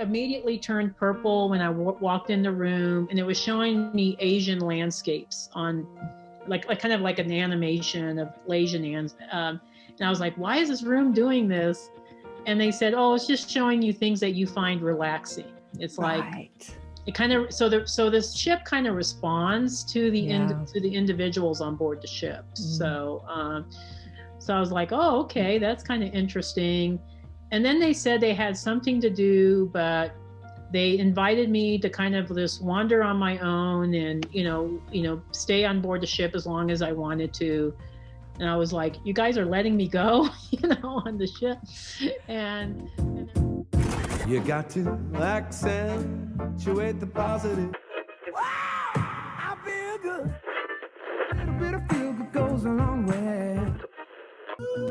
immediately turned purple when I walked in the room, and it was showing me Asian landscapes on like kind of like an animation of Asian and I was like, why is this room doing this? And they said, oh, it's just showing you things that you find relaxing. It's like it kind of so this ship kind of responds to the to the individuals on board the ship. So I was like, oh, okay, that's kind of interesting. And then they said they had something to do, but they invited me to kind of just wander on my own and, you know, stay on board the ship as long as I wanted to. And I was like, you guys are letting me go, you know, on the ship. And you got to accentuate the positive. Wow, I feel good. A little bit of feel good goes a long way.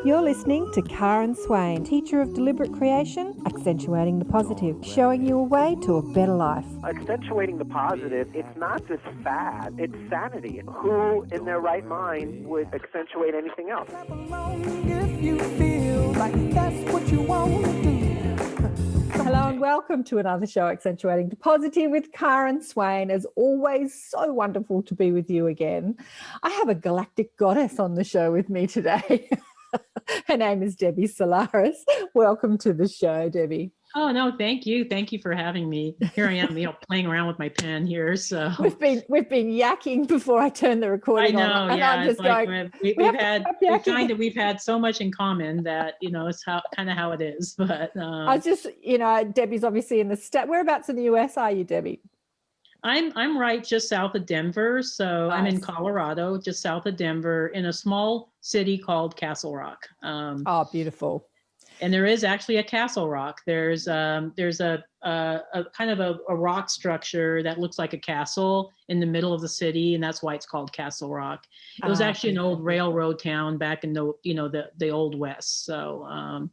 You're listening to Karen Swain, teacher of deliberate creation, accentuating the positive, showing you a way to a better life. Accentuating the positive, it's not just fad, it's sanity. Who in their right mind would accentuate anything else? If you feel like that's what you want to do. Hello and welcome to another show, Accentuating the Positive with Karen Swain. As always, so wonderful to be with you again. I have a galactic goddess on the show with me today. Her name is Debbie Solaris. Welcome to the show, Debbie. Oh, no, thank you. Thank you for having me. Here I am, you know, playing around with my pen here. So we've been yakking before I turned the recording on. I know, and yeah. I'm just like going, we find that we've had so much in common that, you know, it's kind of how it is. But I was just, you know, Debbie's obviously in the state. Whereabouts in the US are you, Debbie? I'm right just south of Denver. So nice. I'm in Colorado, just south of Denver, in a small city called Castle Rock. Oh, beautiful. And there is actually a Castle Rock. There's a kind of a rock structure that looks like a castle in the middle of the city, and that's why it's called Castle Rock. It was actually an old railroad town back in the Old West. So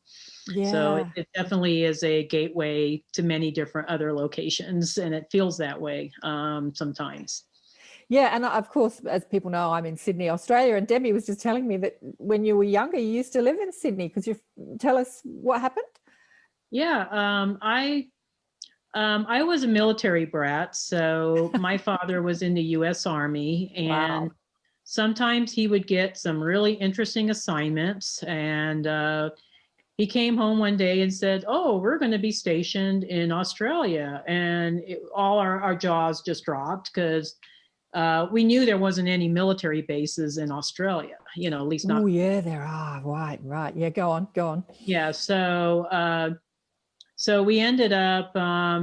so it definitely is a gateway to many different other locations, and it feels that way sometimes. Yeah, and of course, as people know, I'm in Sydney, Australia, and Debbie was just telling me that when you were younger, you used to live in Sydney. Could you tell us what happened? Yeah, I was a military brat, so my father was in the U.S. Army, and sometimes he would get some really interesting assignments, and he came home one day and said, oh, we're going to be stationed in Australia, and all our jaws just dropped because we knew there wasn't any military bases in Australia, you know, at least not. Oh, yeah, there are. Right. Yeah, go on. Yeah, so we ended up,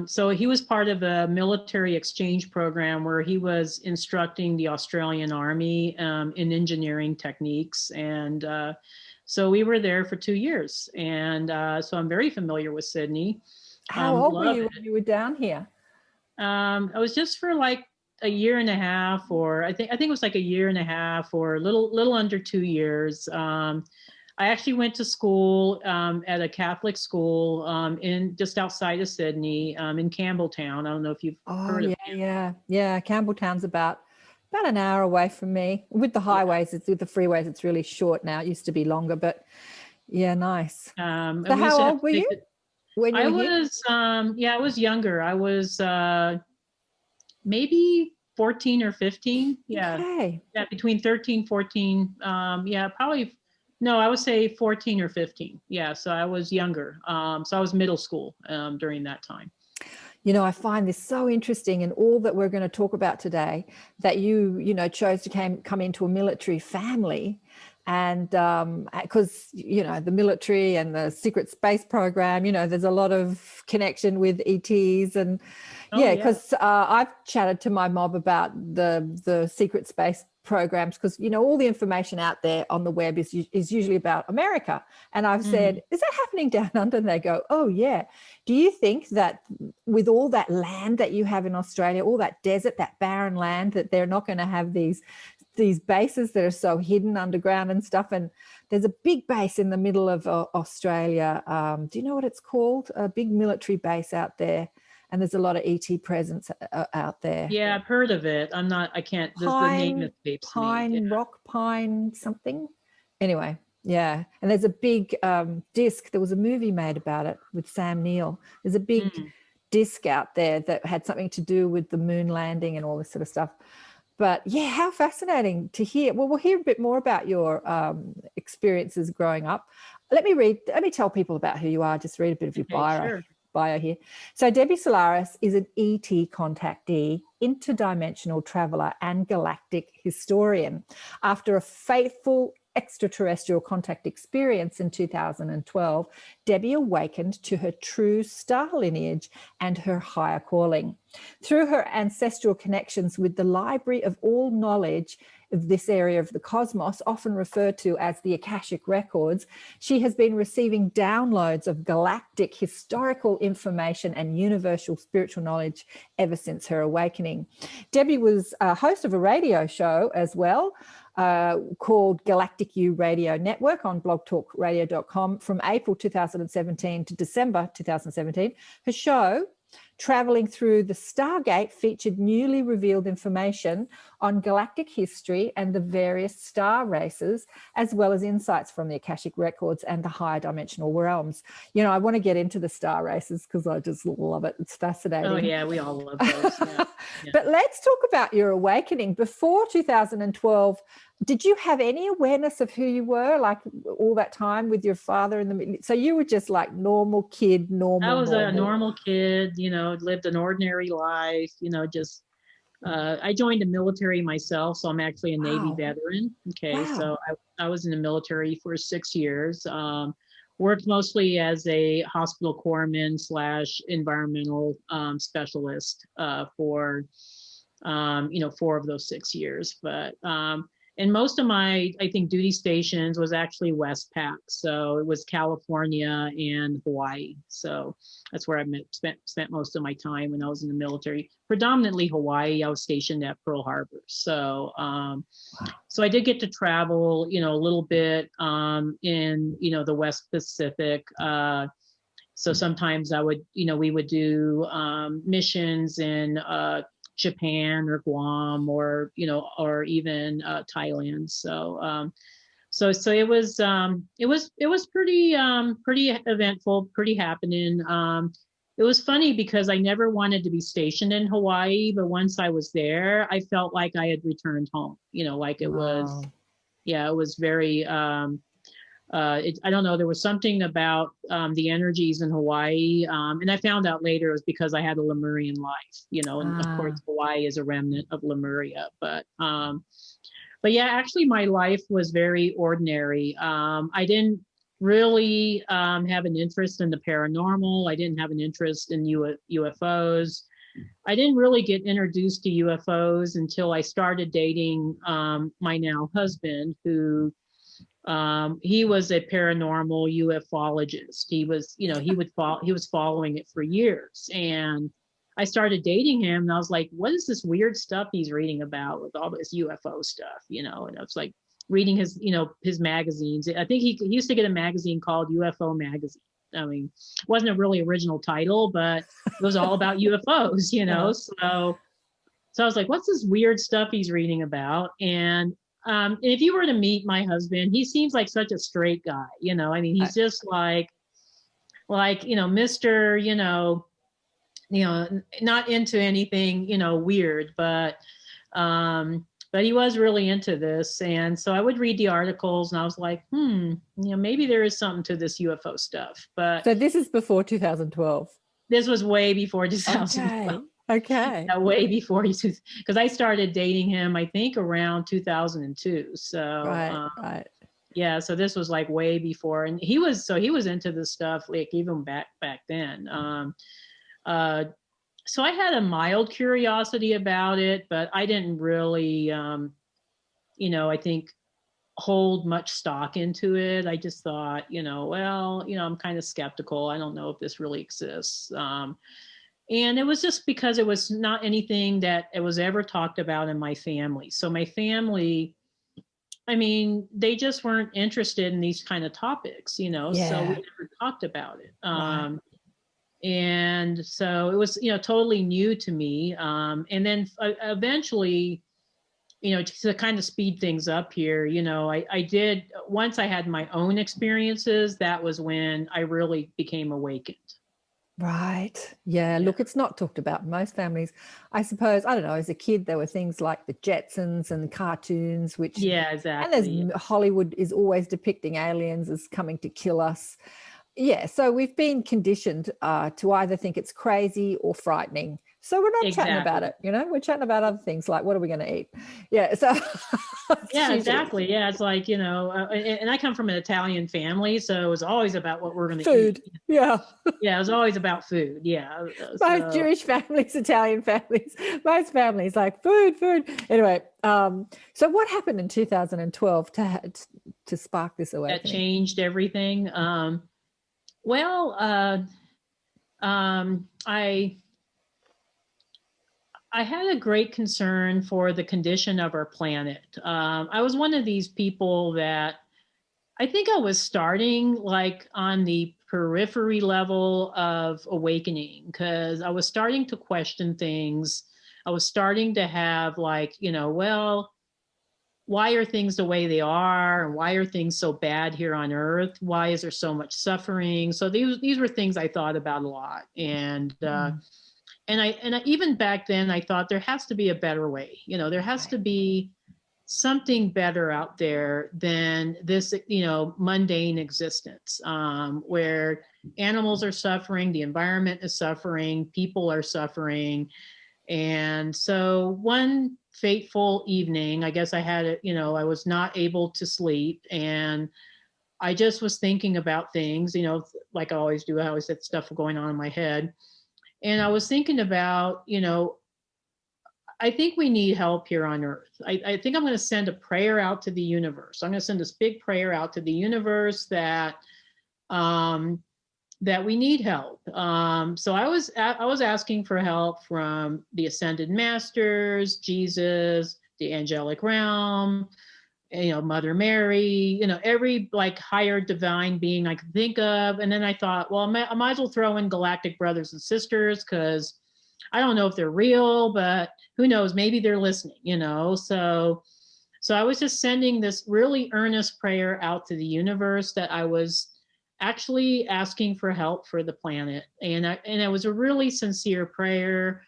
so he was part of a military exchange program where he was instructing the Australian Army in engineering techniques. And so we were there for 2 years. And so I'm very familiar with Sydney. How old were you when you were down here? I was just for like a year and a half, or I think it was like a year and a half, or a little under 2 years. I actually went to school at a Catholic school in just outside of Sydney, in Campbelltown. I don't know if you've heard of it. Yeah. Campbelltown's about an hour away from me. With the highways, with the freeways, it's really short now. It used to be longer, but yeah, nice. So how old were you when you were here? I was younger. I was maybe 14 or 15. Yeah. Okay. Yeah, between 13, 14. Probably. No, I would say 14 or 15. Yeah, so I was younger. So I was middle school during that time. You know, I find this so interesting, in all that we're going to talk about today, that you chose to come into a military family, and because the military and the secret space program, there's a lot of connection with ETs, and because I've chatted to my mob about the secret space programs, because all the information out there on the web is usually about America, and I've said, is that happening down under? And they go, oh yeah. Do you think that with all that land that you have in Australia, all that desert, that barren land, that they're not going to have these bases that are so hidden underground and stuff? And there's a big base in the middle of Australia. Do you know what it's called? A big military base out there. And there's a lot of ET presence out there. Yeah, I've heard of it. I can't, the name escapes me. Pine, Rock Pine something. Anyway, yeah. And there's a big disc. There was a movie made about it with Sam Neill. There's a big disc out there that had something to do with the moon landing and all this sort of stuff. But yeah, how fascinating to hear. Well, we'll hear a bit more about your experiences growing up. Let me tell people about who you are, just read a bit of your bio here. So Debbie Solaris is an ET contactee, interdimensional traveler, and galactic historian. After a faithful extraterrestrial contact experience in 2012, Debbie awakened to her true star lineage and her higher calling. Through her ancestral connections with the library of all knowledge of this area of the cosmos, often referred to as the Akashic records, she has been receiving downloads of galactic historical information and universal spiritual knowledge ever since her awakening. Debbie was a host of a radio show as well, called Galactic U Radio Network on blogtalkradio.com from April 2017 to December 2017. Her show, Traveling Through the Stargate, featured newly revealed information on galactic history and the various star races, as well as insights from the Akashic records and the higher dimensional realms. You know, I want to get into the star races because I just love it. It's fascinating. Oh, yeah, we all love those. Yeah. Yeah. But let's talk about your awakening. Before 2012, did you have any awareness of who you were, like all that time with your father in the? So you were just like normal kid, I was a normal kid, you know, lived an ordinary life, you know, just, I joined the military myself. So I'm actually a Navy veteran. Okay. Wow. So I was in the military for 6 years, worked mostly as a hospital corpsman / environmental specialist for, you know, 4 of those 6 years. But, and most of my, I think, duty stations was actually Westpac. So it was California and Hawaii. So that's where I spent most of my time when I was in the military. Predominantly Hawaii. I was stationed at Pearl Harbor. So, so I did get to travel, you know, a little bit in, you know, the West Pacific. So sometimes I would, you know, we would do missions in Japan or Guam or, you know, or even Thailand. So, so it was pretty eventful, pretty happening. It was funny because I never wanted to be stationed in Hawaii, but once I was there, I felt like I had returned home, you know, like it was, yeah, it was very, I don't know, there was something about the energies in Hawaii. And I found out later it was because I had a Lemurian life, you know, and of course Hawaii is a remnant of Lemuria. But yeah, actually my life was very ordinary. I didn't really have an interest in the paranormal. I didn't have an interest in UFOs. I didn't really get introduced to UFOs until I started dating my now husband, who he was a paranormal ufologist. He was, you know, he was following it for years. And I started dating him and I was like, what is this weird stuff he's reading about with all this UFO stuff, you know? And I was like reading his, you know, his magazines. I think he used to get a magazine called UFO Magazine. I mean, it wasn't a really original title, but it was all about UFOs, you know? So I was like, what's this weird stuff he's reading about? And if you were to meet my husband, he seems like such a straight guy, you know, I mean, he's just like, you know, Mr., you know, not into anything, you know, weird, but he was really into this. And so I would read the articles and I was like, you know, maybe there is something to this UFO stuff. But so this is before 2012. This was way before 2012. Okay. Way before because I started dating him, I think around 2002. So right. Yeah, so this was like way before, and he was into this stuff like even back then. So I had a mild curiosity about it, but I didn't really, you know, I think hold much stock into it. I just thought, you know, well, you know, I'm kind of skeptical. I don't know if this really exists. And it was just because it was not anything that it was ever talked about in my family. So my family, I mean, they just weren't interested in these kind of topics, you know, so we never talked about it. Right. And so it was, you know, totally new to me. And then eventually, you know, to kind of speed things up here, you know, I did, once I had my own experiences, that was when I really became awakened. Right. Yeah. Look, it's not talked about in most families. I suppose, I don't know, as a kid, there were things like the Jetsons and cartoons, which, Yeah, and exactly. there's Hollywood is always depicting aliens as coming to kill us. Yeah. So we've been conditioned to either think it's crazy or frightening. So we're not chatting about it, Exactly. you know, we're chatting about other things like what are we going to eat? Yeah. So Yeah, usually exactly. Yeah, it's like, and I come from an Italian family, so it was always about what we're going to eat. food. Yeah. Yeah, it was always about food. Yeah. Most So Jewish families, Italian families, most families like food. Anyway, so what happened in 2012 to spark this that awakening? changed everything. Well, I had a great concern for the condition of our planet. I was one of these people that I think I was starting like on the periphery level of awakening because I was starting to question things. I was starting to have like, well, why are things the way they are? And why are things so bad here on Earth? Why is there so much suffering? So these were things I thought about a lot. And I even back then I thought there has to be a better way. There has to be something better out there than this, mundane existence, where animals are suffering, the environment is suffering, people are suffering. And so one fateful evening, I guess I had it, I was not able to sleep, and I just was thinking about things, like I always do. I always had stuff going on in my head. And I was thinking about, I think we need help here on Earth. I think I'm going to send a prayer out to the universe. I'm going to send this big prayer out to the universe that that we need help. So I was asking for help from the ascended masters, Jesus, the angelic realm, Mother Mary, every like higher divine being I could think of. And then I thought, well, I might as well throw in galactic brothers and sisters because I don't know if they're real, but who knows? Maybe they're listening, So I was just sending this really earnest prayer out to the universe that I was actually asking for help for the planet, and it was a really sincere prayer.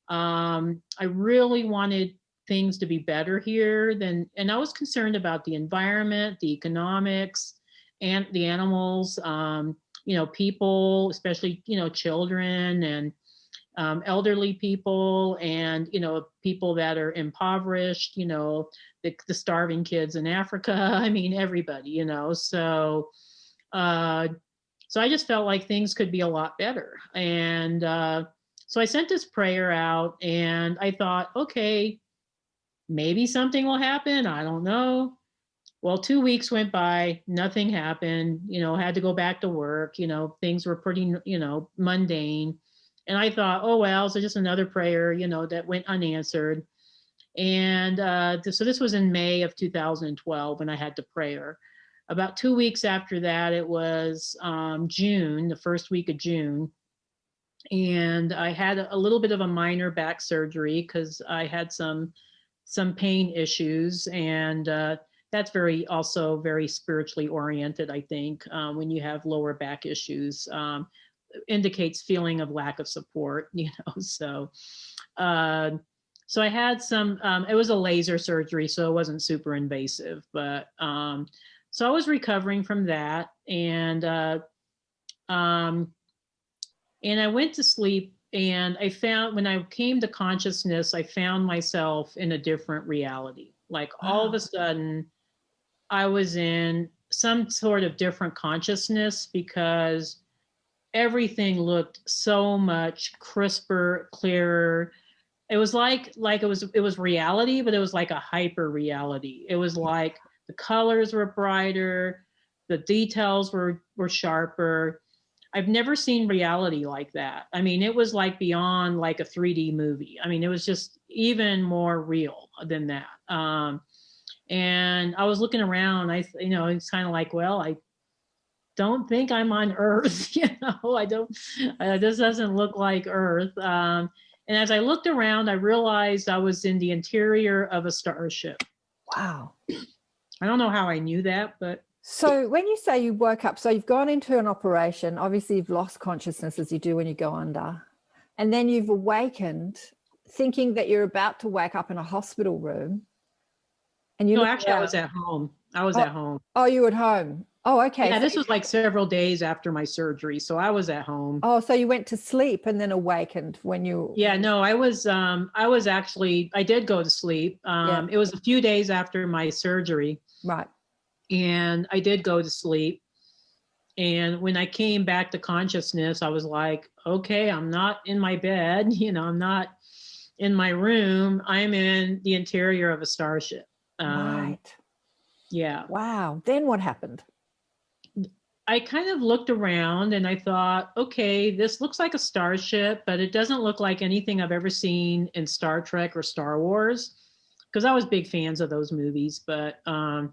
I really wanted things to be better here and I was concerned about the environment, the economics, and the animals, people, especially children and elderly people, and people that are impoverished, the starving kids in Africa. I mean, everybody, so I just felt like things could be a lot better. And so I sent this prayer out, and I thought, okay, maybe something will happen. I don't know. Well, 2 weeks went by, nothing happened, had to go back to work, things were pretty, mundane. And I thought, oh, well, so just another prayer, that went unanswered. And so this was in May of 2012 when I had the prayer. About 2 weeks after that, it was June, the first week of June. And I had a little bit of a minor back surgery because I had some pain issues. And that's also very spiritually oriented, I think, when you have lower back issues. Indicates feeling of lack of support, so so I had some it was a laser surgery, so it wasn't super invasive, but so I was recovering from that, and I went to sleep, and I found, when I came to consciousness, I found myself in a different reality. Like all of a sudden I was in some sort of different consciousness because everything looked so much crisper, clearer. It was like it was reality, but it was like a hyper reality. It was like the colors were brighter, the details were sharper. I've never seen reality like that. I mean, it was like beyond like a 3D movie. I mean, it was just even more real than that. And I was looking around. It's kind of like, well, I don't think I'm on Earth. I don't. This doesn't look like Earth. And as I looked around, I realized I was in the interior of a starship. Wow. I don't know how I knew that, but So when you say you woke up, so you've gone into an operation, obviously you've lost consciousness as you do when you go under, and then you've awakened thinking that you're about to wake up in a hospital room. And you No, look actually, I around. was at home. I was at home. Oh, you were at home. Oh, okay. Yeah, So this was like several days after my surgery, so I was at home. Oh, so you went to sleep and then awakened when you... Yeah, no, I was actually, I did go to sleep. Yeah. It was a few days after my surgery. Right. And I did go to sleep. And when I came back to consciousness, I was like, okay, I'm not in my bed, I'm not in my room. I'm in the interior of a starship. Right. Yeah. Wow. Then what happened? I kind of looked around and I thought, okay, this looks like a starship, but it doesn't look like anything I've ever seen in Star Trek or Star Wars, because I was big fans of those movies. But so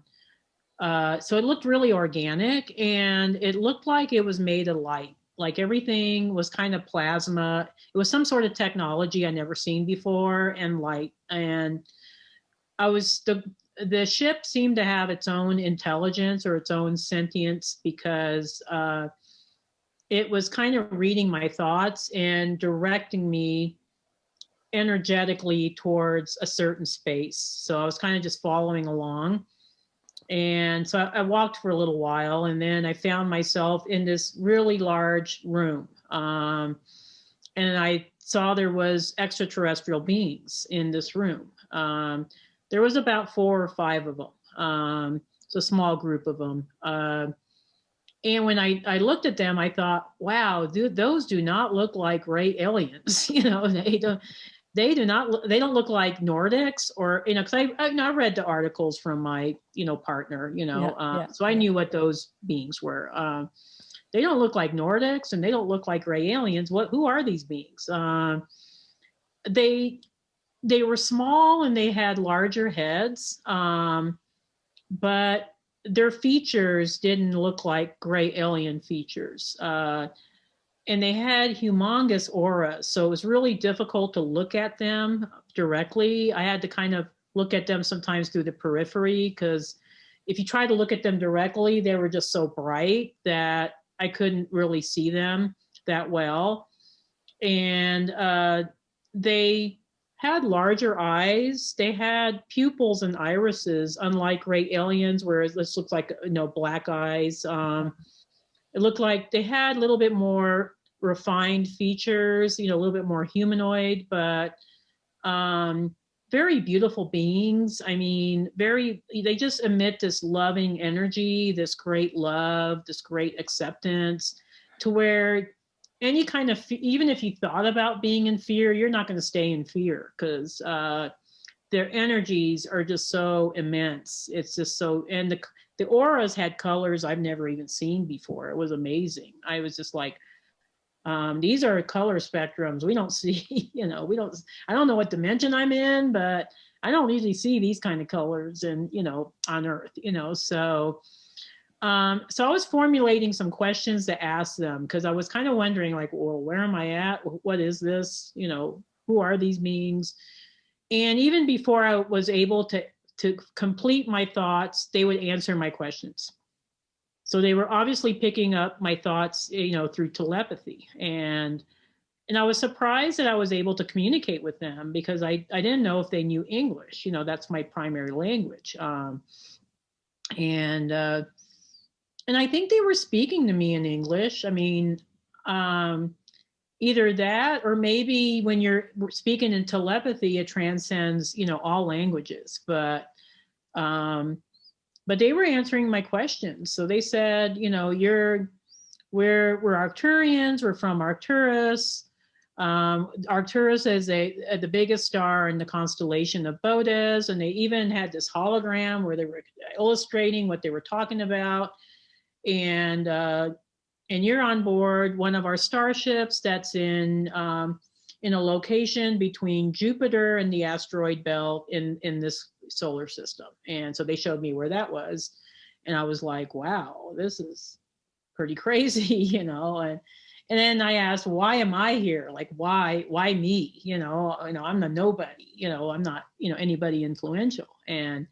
it looked really organic, and it looked like it was made of light. Like everything was kind of plasma. It was some sort of technology I never seen before, and light. And the ship seemed to have its own intelligence or its own sentience, because it was kind of reading my thoughts and directing me energetically towards a certain space. So I was kind of just following along. And so I walked for a little while, and then I found myself in this really large room. And I saw there was extraterrestrial beings in this room. There was about 4 or 5 of them. It's a small group of them. And when I looked at them, I thought, wow, those do not look like gray aliens. They don't look like Nordics, or, because I read the articles from my, partner, so I knew what those beings were. They don't look like Nordics, and they don't look like gray aliens. Who are these beings? They were small and they had larger heads, but their features didn't look like gray alien features. And they had humongous auras, so it was really difficult to look at them directly. I had to kind of look at them sometimes through the periphery, because if you try to look at them directly, they were just so bright that I couldn't really see them that well. And they had larger eyes. They had pupils and irises, unlike gray aliens, where this looks like black eyes. It looked like they had a little bit more refined features, a little bit more humanoid, but very beautiful beings. I mean, they just emit this loving energy, this great love, this great acceptance, to where any kind of, even if you thought about being in fear, you're not going to stay in fear, because their energies are just so immense. It's just so, and the auras had colors I've never even seen before. It was amazing. I was just like, these are color spectrums we don't see. I don't know what dimension I'm in, but I don't usually see these kind of colors and on Earth. So I was formulating some questions to ask them, because I was kind of wondering, like, well, where am I at? What is this? Who are these beings? And even before I was able to complete my thoughts, they would answer my questions. So they were obviously picking up my thoughts, through telepathy. And I was surprised that I was able to communicate with them, because I didn't know if they knew English. That's my primary language. And I think they were speaking to me in English. I mean, either that, or maybe when you're speaking in telepathy, it transcends, all languages. But they were answering my questions. So they said, we're Arcturians. We're from Arcturus. Arcturus is the biggest star in the constellation of Bodes, and they even had this hologram where they were illustrating what they were talking about. And you're on board one of our starships that's in a location between Jupiter and the asteroid belt in this solar system. And so they showed me where that was, and I was like, wow, this is pretty crazy, and then I asked, why am I here? Like, why me? I'm the nobody, I'm not, anybody influential. And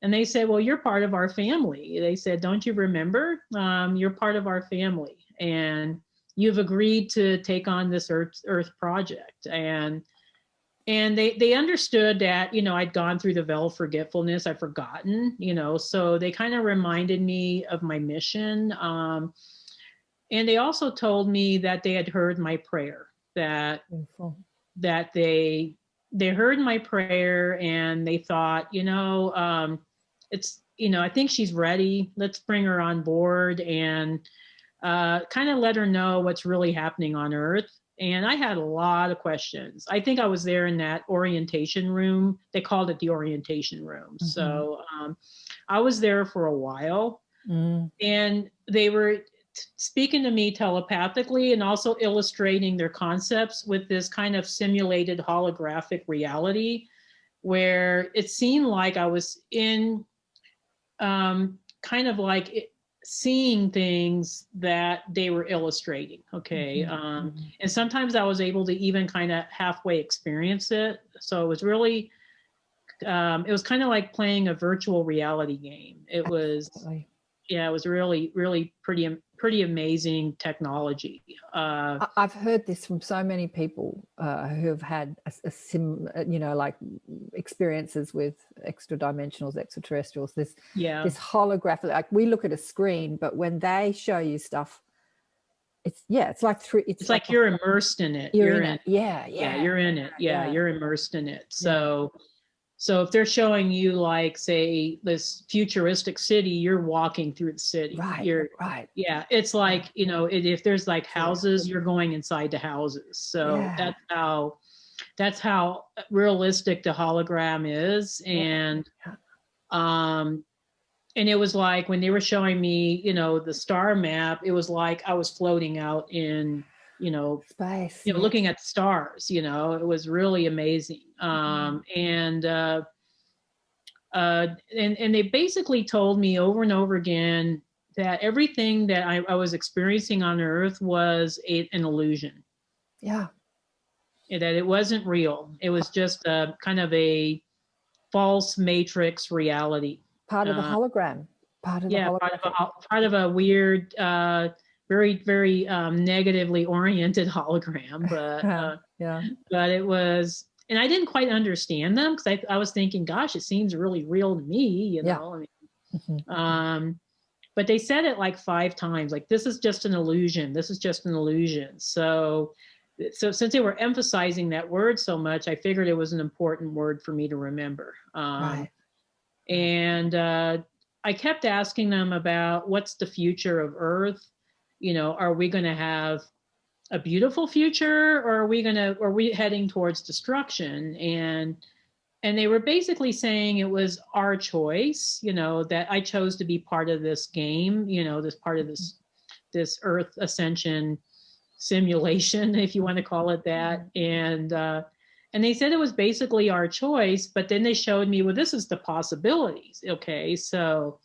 And they said, well, you're part of our family. They said, don't you remember? You're part of our family. And you've agreed to take on this Earth project. And they understood that, you know, I'd gone through the veil of forgetfulness. I'd forgotten, you know, so they kind of reminded me of my mission. And they also told me that they had heard my prayer, that they heard my prayer, and they thought, you know, it's, you know, I think she's ready. Let's bring her on board and kind of let her know what's really happening on Earth. And I had a lot of questions. I think I was there in that orientation room. They called it the orientation room. Mm-hmm. So I was there for a while, and they were speaking to me telepathically and also illustrating their concepts with this kind of simulated holographic reality, where it seemed like I was in kind of like seeing things that they were illustrating. Okay. And sometimes I was able to even kind of halfway experience it. So it was really, it was kind of like playing a virtual reality game. It was, yeah, it was really, really pretty amazing technology. I've heard this from so many people who have had you know, like experiences with extra dimensionals, extraterrestrials. This holographic, like we look at a screen, but when they show you stuff, it's like it's like you're immersed in it. You're in it. Yeah, you're in it. Yeah, you're immersed in it. So if they're showing you, like, say, this futuristic city, you're walking through the city. Right. Yeah, it's like, you know, if there's like houses, you're going inside the houses. So that's how realistic the hologram is. And it was like when they were showing me, you know, the star map, it was like I was floating out in, you know, space, you know, looking at the stars. You know, it was really amazing. And they basically told me over and over again that everything that I was experiencing on Earth was an illusion. Yeah. That it wasn't real. It was just a kind of a false matrix reality. Part of the hologram. Part of a weird, very, very negatively oriented hologram. But but it was, and I didn't quite understand them, because I was thinking, gosh, it seems really real to me, you know. I mean, but they said it like 5 times, like, this is just an illusion. This is just an illusion. So since they were emphasizing that word so much, I figured it was an important word for me to remember. And I kept asking them about what's the future of Earth. You know, are we going to have a beautiful future, or are we heading towards destruction? And they were basically saying it was our choice, you know, that I chose to be part of this game, you know, this part of this Earth ascension simulation, if you want to call it that. And they said it was basically our choice, but then they showed me, well, this is the possibilities. Okay, so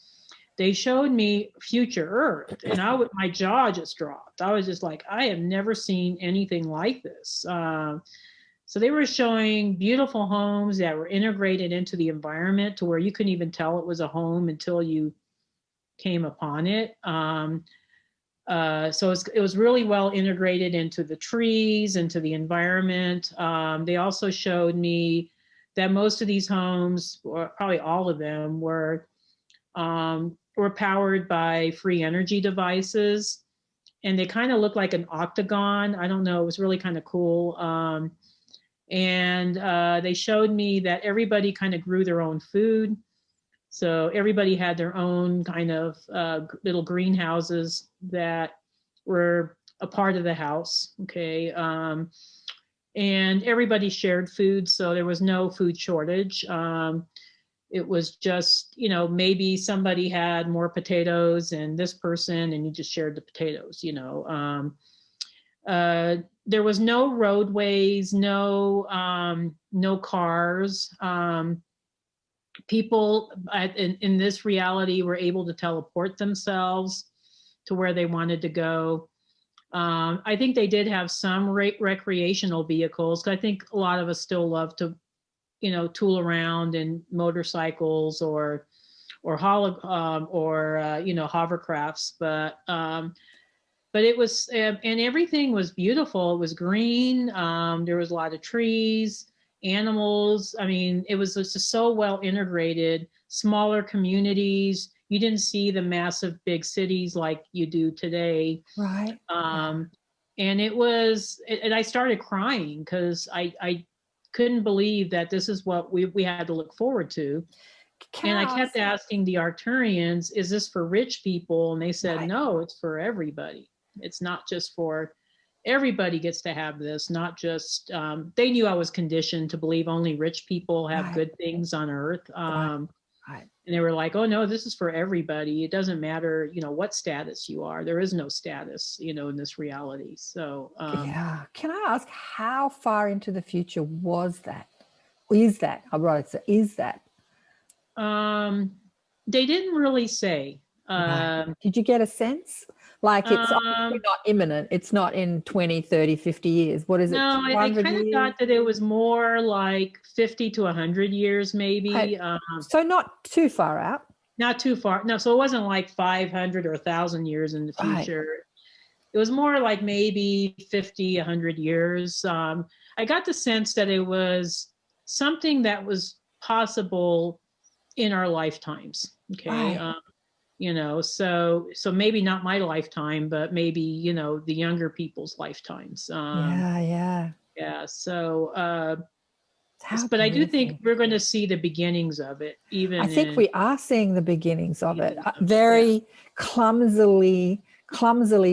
they showed me future Earth, and my jaw just dropped. I was just like, I have never seen anything like this. So they were showing beautiful homes that were integrated into the environment to where you couldn't even tell it was a home until you came upon it. So it was really well integrated into the trees, into the environment. They also showed me that most of these homes, or probably all of them, were powered by free energy devices, and they kind of looked like an octagon. I don't know, it was really kind of cool. And they showed me that everybody kind of grew their own food. So everybody had their own kind of little greenhouses that were a part of the house. Okay. And everybody shared food. So there was no food shortage. It was just, you know, maybe somebody had more potatoes than this person, and you just shared the potatoes, you know. There was no roadways, no cars. People in this reality were able to teleport themselves to where they wanted to go. I think they did have some recreational vehicles. I think a lot of us still love to, you know, tool around in motorcycles or hovercrafts, but it was, and everything was beautiful. It was green. There was a lot of trees, animals. I mean, it was just so well integrated, smaller communities. You didn't see the massive big cities like you do today. Right. And and I started crying because I couldn't believe that this is what we had to look forward to. And I kept asking the Arcturians, is this for rich people? And they said, no, it's for everybody. It's not just for everybody gets to have this, not just, they knew I was conditioned to believe only rich people have good things on earth. And they were like, oh no, this is for everybody. It doesn't matter, what status you are. There is no status, in this reality. So, Can I ask, how far into the future was that? Is that? Is that? They didn't really say. Did you get a sense? Like, it's obviously not imminent. It's not in 20, 30, 50 years. What is it? No, I kind of thought that it was more like 50 to 100 years, maybe. So not too far out. Not too far. No, so it wasn't like 500 or 1,000 years in the future. Right. It was more like maybe 50, 100 years. I got the sense that it was something that was possible in our lifetimes. Okay. Right. So maybe not my lifetime, but maybe, the younger people's lifetimes. Yeah. So, but I do think we're going to see the beginnings of it. I think we are seeing the beginnings of it. Very clumsily,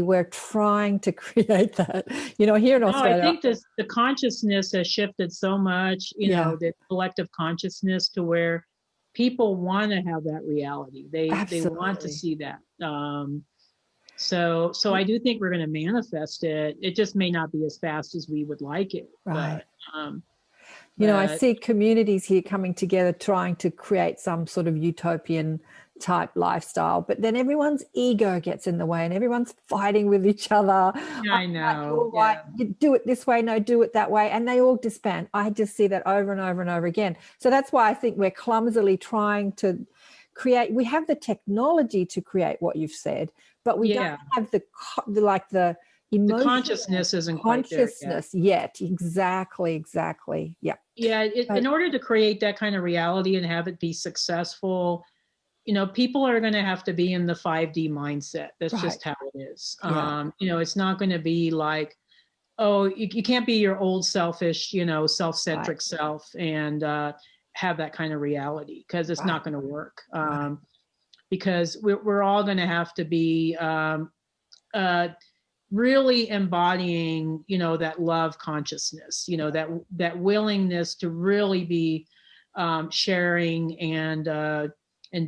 we're trying to create that. Here in Australia. I think the consciousness has shifted so much. The collective consciousness to where people want to have that reality. They want to see that. So I do think we're going to manifest it. It just may not be as fast as we would like it. Right. But, I see communities here coming together, trying to create some sort of utopian type lifestyle, but then everyone's ego gets in the way and everyone's fighting with each other. I know. Right, you do it this way, no, do it that way, and they all disband. I just see that over and over and over again. So that's why I think we're clumsily trying to create. We have the technology to create what you've said, but we don't have the emotional, the consciousness isn't consciousness quite there yet. Exactly. Yeah. In order to create that kind of reality and have it be successful, people are going to have to be in the 5D mindset. That's just how it is. It's not going to be like, oh, you can't be your old selfish, self-centric self and have that kind of reality, because it's not going to work. Because we're all going to have to be really embodying, that love consciousness, that willingness to really be sharing and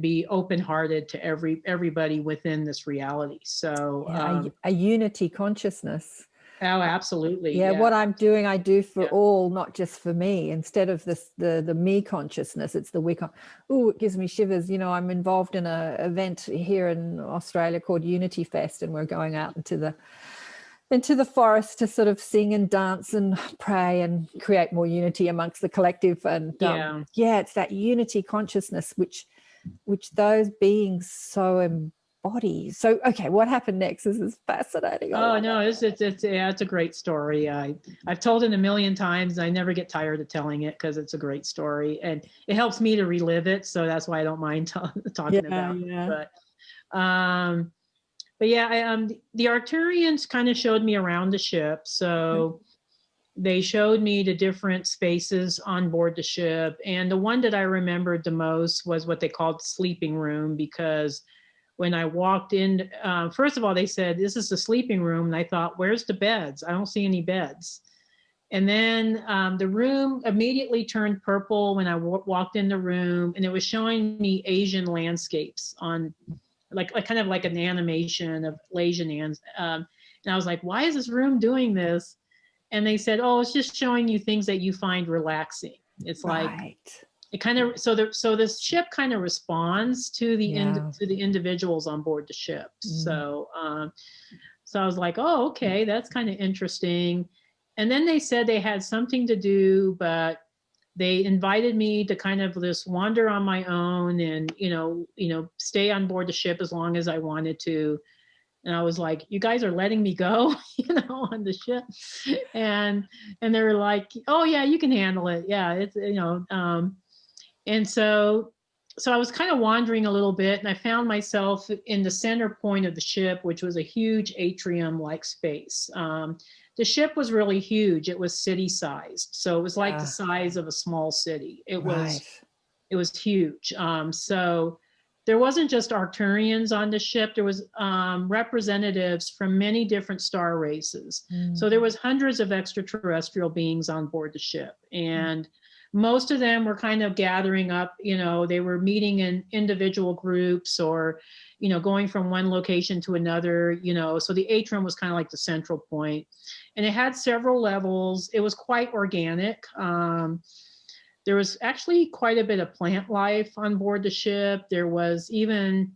be open-hearted to everybody within this reality. So a unity consciousness. Oh, absolutely. Yeah, what I'm doing, I do for all, not just for me. Instead of the me consciousness, it's the we. It gives me shivers. I'm involved in an event here in Australia called Unity Fest, and we're going out into the forest to sort of sing and dance and pray and create more unity amongst the collective. And it's that unity consciousness which those beings so embody. So, okay, what happened next? This is fascinating. It's a great story. I've told it a million times. I never get tired of telling it because it's a great story, and it helps me to relive it. So that's why I don't mind talking about it. But the Arcturians kind of showed me around the ship. So they showed me the different spaces on board the ship. And the one that I remembered the most was what they called the sleeping room, because when I walked in, first of all, they said, this is the sleeping room. And I thought, where's the beds? I don't see any beds. And then the room immediately turned purple when I walked in the room, and it was showing me Asian landscapes on like kind of like an animation of Pleiadians. And I was like, why is this room doing this? And they said, oh, it's just showing you things that you find relaxing. It's like, it kind of, so this ship kind of responds to the individuals on board the ship. So I was like, oh, okay, that's kind of interesting. And then they said they had something to do, but they invited me to kind of just wander on my own and, stay on board the ship as long as I wanted to. And I was like, you guys are letting me go, on the ship. And they were like, oh yeah, you can handle it. Yeah. It's, and so I was kind of wandering a little bit, and I found myself in the center point of the ship, which was a huge atrium-like space. The ship was really huge. It was city-sized. So it was like the size of a small city. It was huge. So there wasn't just Arcturians on the ship. There was representatives from many different star races. So there was hundreds of extraterrestrial beings on board the ship. And most of them were kind of gathering up, they were meeting in individual groups or, going from one location to another, so the atrium was kind of like the central point. And it had several levels. It was quite organic. There was actually quite a bit of plant life on board the ship. There was even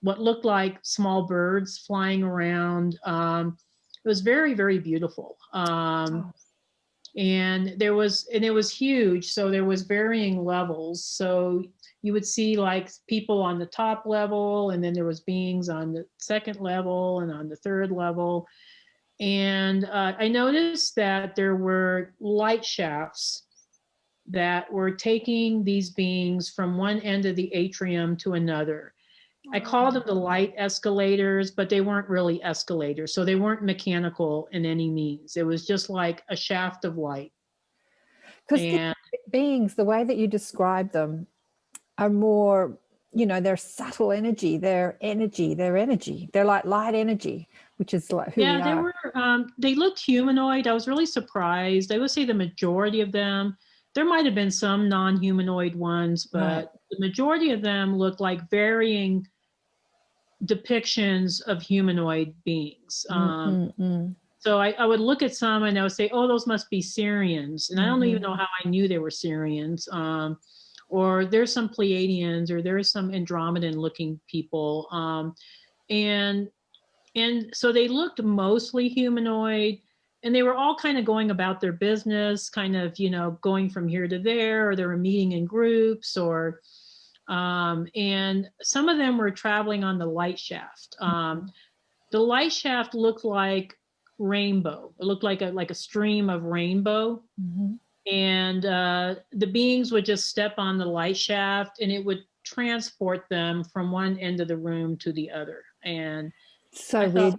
what looked like small birds flying around. It was very, very beautiful. And it was huge. So there was varying levels. So you would see like people on the top level, and then there was beings on the second level and on the third level. And I noticed that there were light shafts that were taking these beings from one end of the atrium to another. I called them the light escalators, but they weren't really escalators. So they weren't mechanical in any means. It was just like a shaft of light. Because beings, the way that you describe them, are more, they're subtle energy. They're energy. They're like light energy, which is like who we are. Yeah, they were. They looked humanoid. I was really surprised. I would say the majority of them. There might have been some non-humanoid ones, but the majority of them looked like varying depictions of humanoid beings. So I would look at some and I would say, oh, those must be Syrians. And I don't even know how I knew they were Syrians. Or there's some Pleiadians, or there's some Andromedan looking people. And so they looked mostly humanoid. And they were all kind of going about their business, kind of, going from here to there, or they were meeting in groups, or, and some of them were traveling on the light shaft. The light shaft looked like rainbow. It looked like a stream of rainbow. And the beings would just step on the light shaft, and it would transport them from one end of the room to the other. And so weird.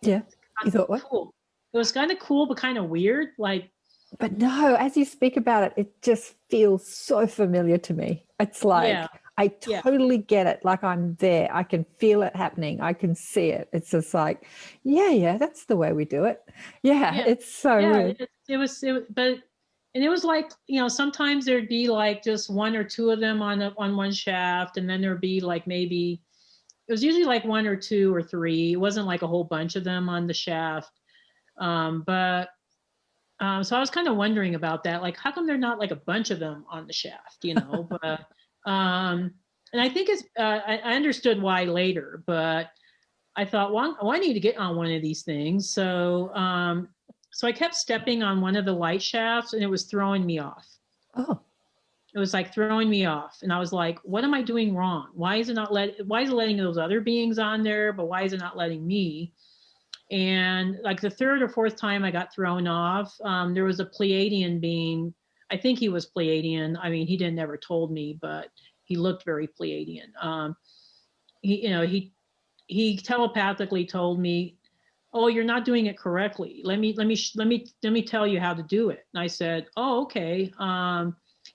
Yeah. You thought what? Cool. It was kind of cool, but kind of weird. But no, as you speak about it, it just feels so familiar to me. It's like, I totally get it. Like I'm there. I can feel it happening. I can see it. It's just like, yeah, that's the way we do it. Yeah. It's so weird. It was like, sometimes there'd be like just one or two of them on one shaft. And then there'd be like maybe, it was usually like one or two or three. It wasn't like a whole bunch of them on the shaft. So I was kind of wondering about that, like, how come they're not like a bunch of them on the shaft, but, and I think I understood why later, but I thought, well, I need to get on one of these things. So I kept stepping on one of the light shafts, and it was throwing me off. Oh, it was like throwing me off. And I was like, what am I doing wrong? Why is it letting those other beings on there, but why is it not letting me? And like the third or fourth time I got thrown off, there was a Pleiadian being. I think he was Pleiadian. I mean, he didn't ever told me, but he looked very Pleiadian. He telepathically told me, "Oh, you're not doing it correctly. Let me tell you how to do it." And I said, "Oh, okay."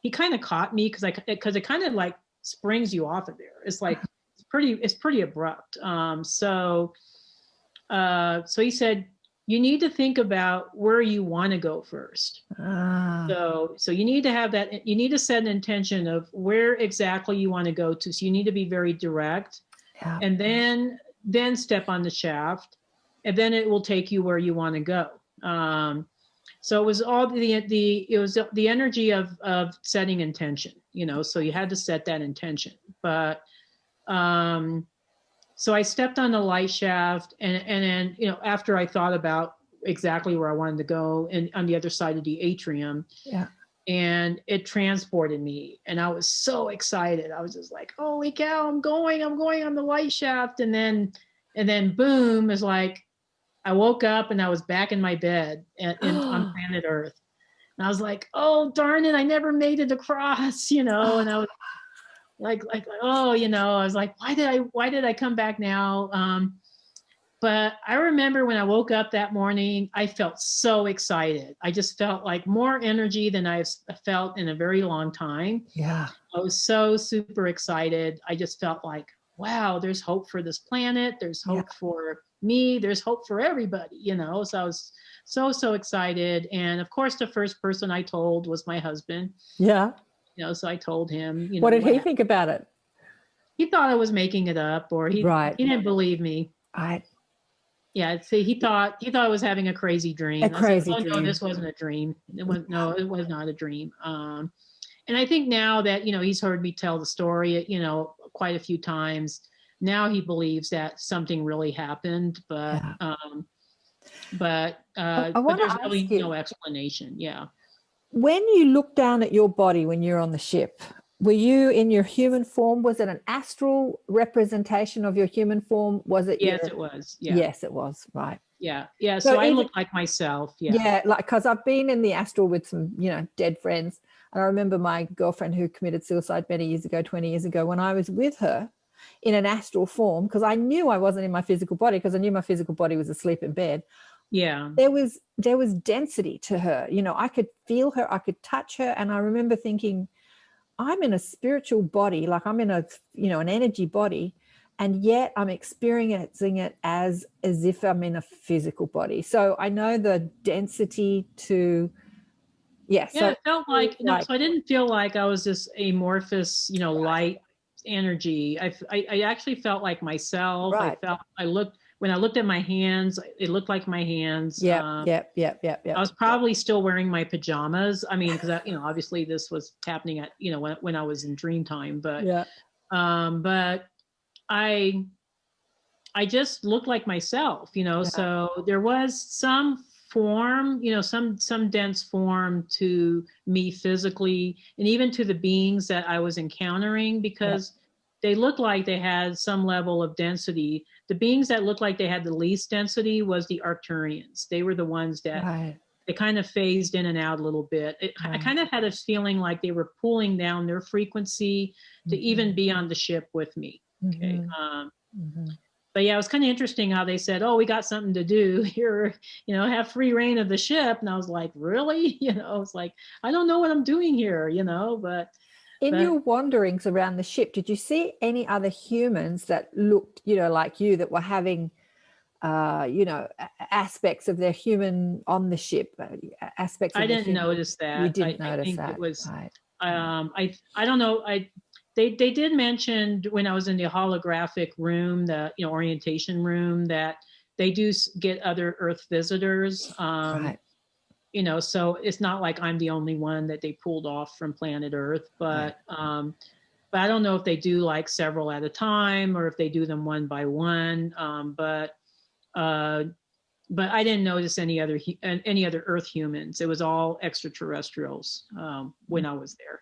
He kind of caught me because it kind of like springs you off of there. It's like it's pretty abrupt. So he said, you need to think about where you want to go first. So you need to have that, you need to set an intention of where exactly you want to go to. So you need to be very direct, and then step on the shaft, and then it will take you where you want to go. So it was all the energy of setting intention, so you had to set that intention. But, so I stepped on the light shaft, and then, after I thought about exactly where I wanted to go and on the other side of the atrium, and it transported me, and I was so excited. I was just like, holy cow, I'm going on the light shaft. And then boom, it's like I woke up and I was back in my bed on planet Earth. And I was like, oh darn it, I never made it across, and I was like, oh, I was like, why did I come back now? But I remember when I woke up that morning, I felt so excited. I just felt like more energy than I've felt in a very long time. Yeah. I was so super excited. I just felt like, wow, there's hope for this planet. There's hope for me. There's hope for everybody, So I was so excited. And of course, the first person I told was my husband. Yeah. So I told him, what did he think about it? He thought I was making it up, or he didn't believe me. Yeah, see, he thought I was having a crazy dream. Dream. No, this wasn't a dream. It was not a dream. And I think now that, he's heard me tell the story, quite a few times, now he believes that something really happened, but there's really no explanation. Yeah. When you look down at your body when you're on the ship, were you in your human form? Was it an astral representation of your human form? Was it? Yes, it was. Yeah. Yes, it was. Right. Yeah. Yeah. So I look like myself. Yeah. Yeah. Like, cause I've been in the astral with some, dead friends. And I remember my girlfriend who committed suicide many years ago, 20 years ago, when I was with her in an astral form, because I knew I wasn't in my physical body, because I knew my physical body was asleep in bed. Yeah. There was density to her. I could feel her, I could touch her. And I remember thinking, I'm in a spiritual body, like I'm in an energy body, and yet I'm experiencing it as if I'm in a physical body. So I know the density to, so it felt like, so I didn't feel like I was this amorphous, light energy. I actually felt like myself. Right. When I looked at my hands, it looked like my hands. Yep. I was probably still wearing my pajamas. I mean, because obviously this was happening at when I was in dream time. But but I just looked like myself. So there was some form, some dense form to me physically, and even to the beings that I was encountering, because they looked like they had some level of density. The beings that looked like they had the least density was the Arcturians. They were the ones that they kind of phased in and out a little bit. I kind of had a feeling like they were pulling down their frequency to even be on the ship with me. Okay. But yeah, it was kind of interesting how they said, oh, we got something to do here, have free reign of the ship. And I was like, really? It's like, I don't know what I'm doing here, but. In your wanderings around the ship, did you see any other humans that looked, like you, that were having, aspects of their human on the ship? Aspects. I didn't notice that. You didn't notice think that. It was. Right. I don't know. They did mention when I was in the holographic room, the orientation room, that they do get other Earth visitors. Right. So it's not like I'm the only one that they pulled off from planet Earth, but I don't know if they do like several at a time or if they do them one by one. But I didn't notice any other Earth humans. It was all extraterrestrials when I was there.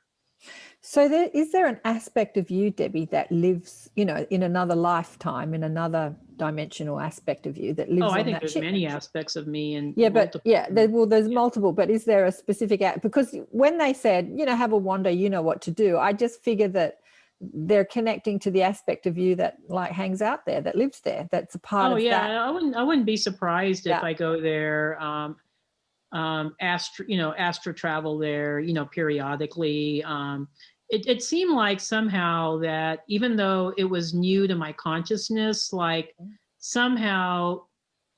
So is there an aspect of you, Debbie, that lives, in another lifetime, in another dimensional aspect of you that lives on that ship? I think there's many aspects of me. And there's multiple, but is there a specific, because when they said, have a wander, what to do, I just figure that they're connecting to the aspect of you that like hangs out there, that lives there, that's a part of that. I wouldn't be surprised if I go there, astro travel there, periodically. It seemed like somehow that even though it was new to my consciousness, like somehow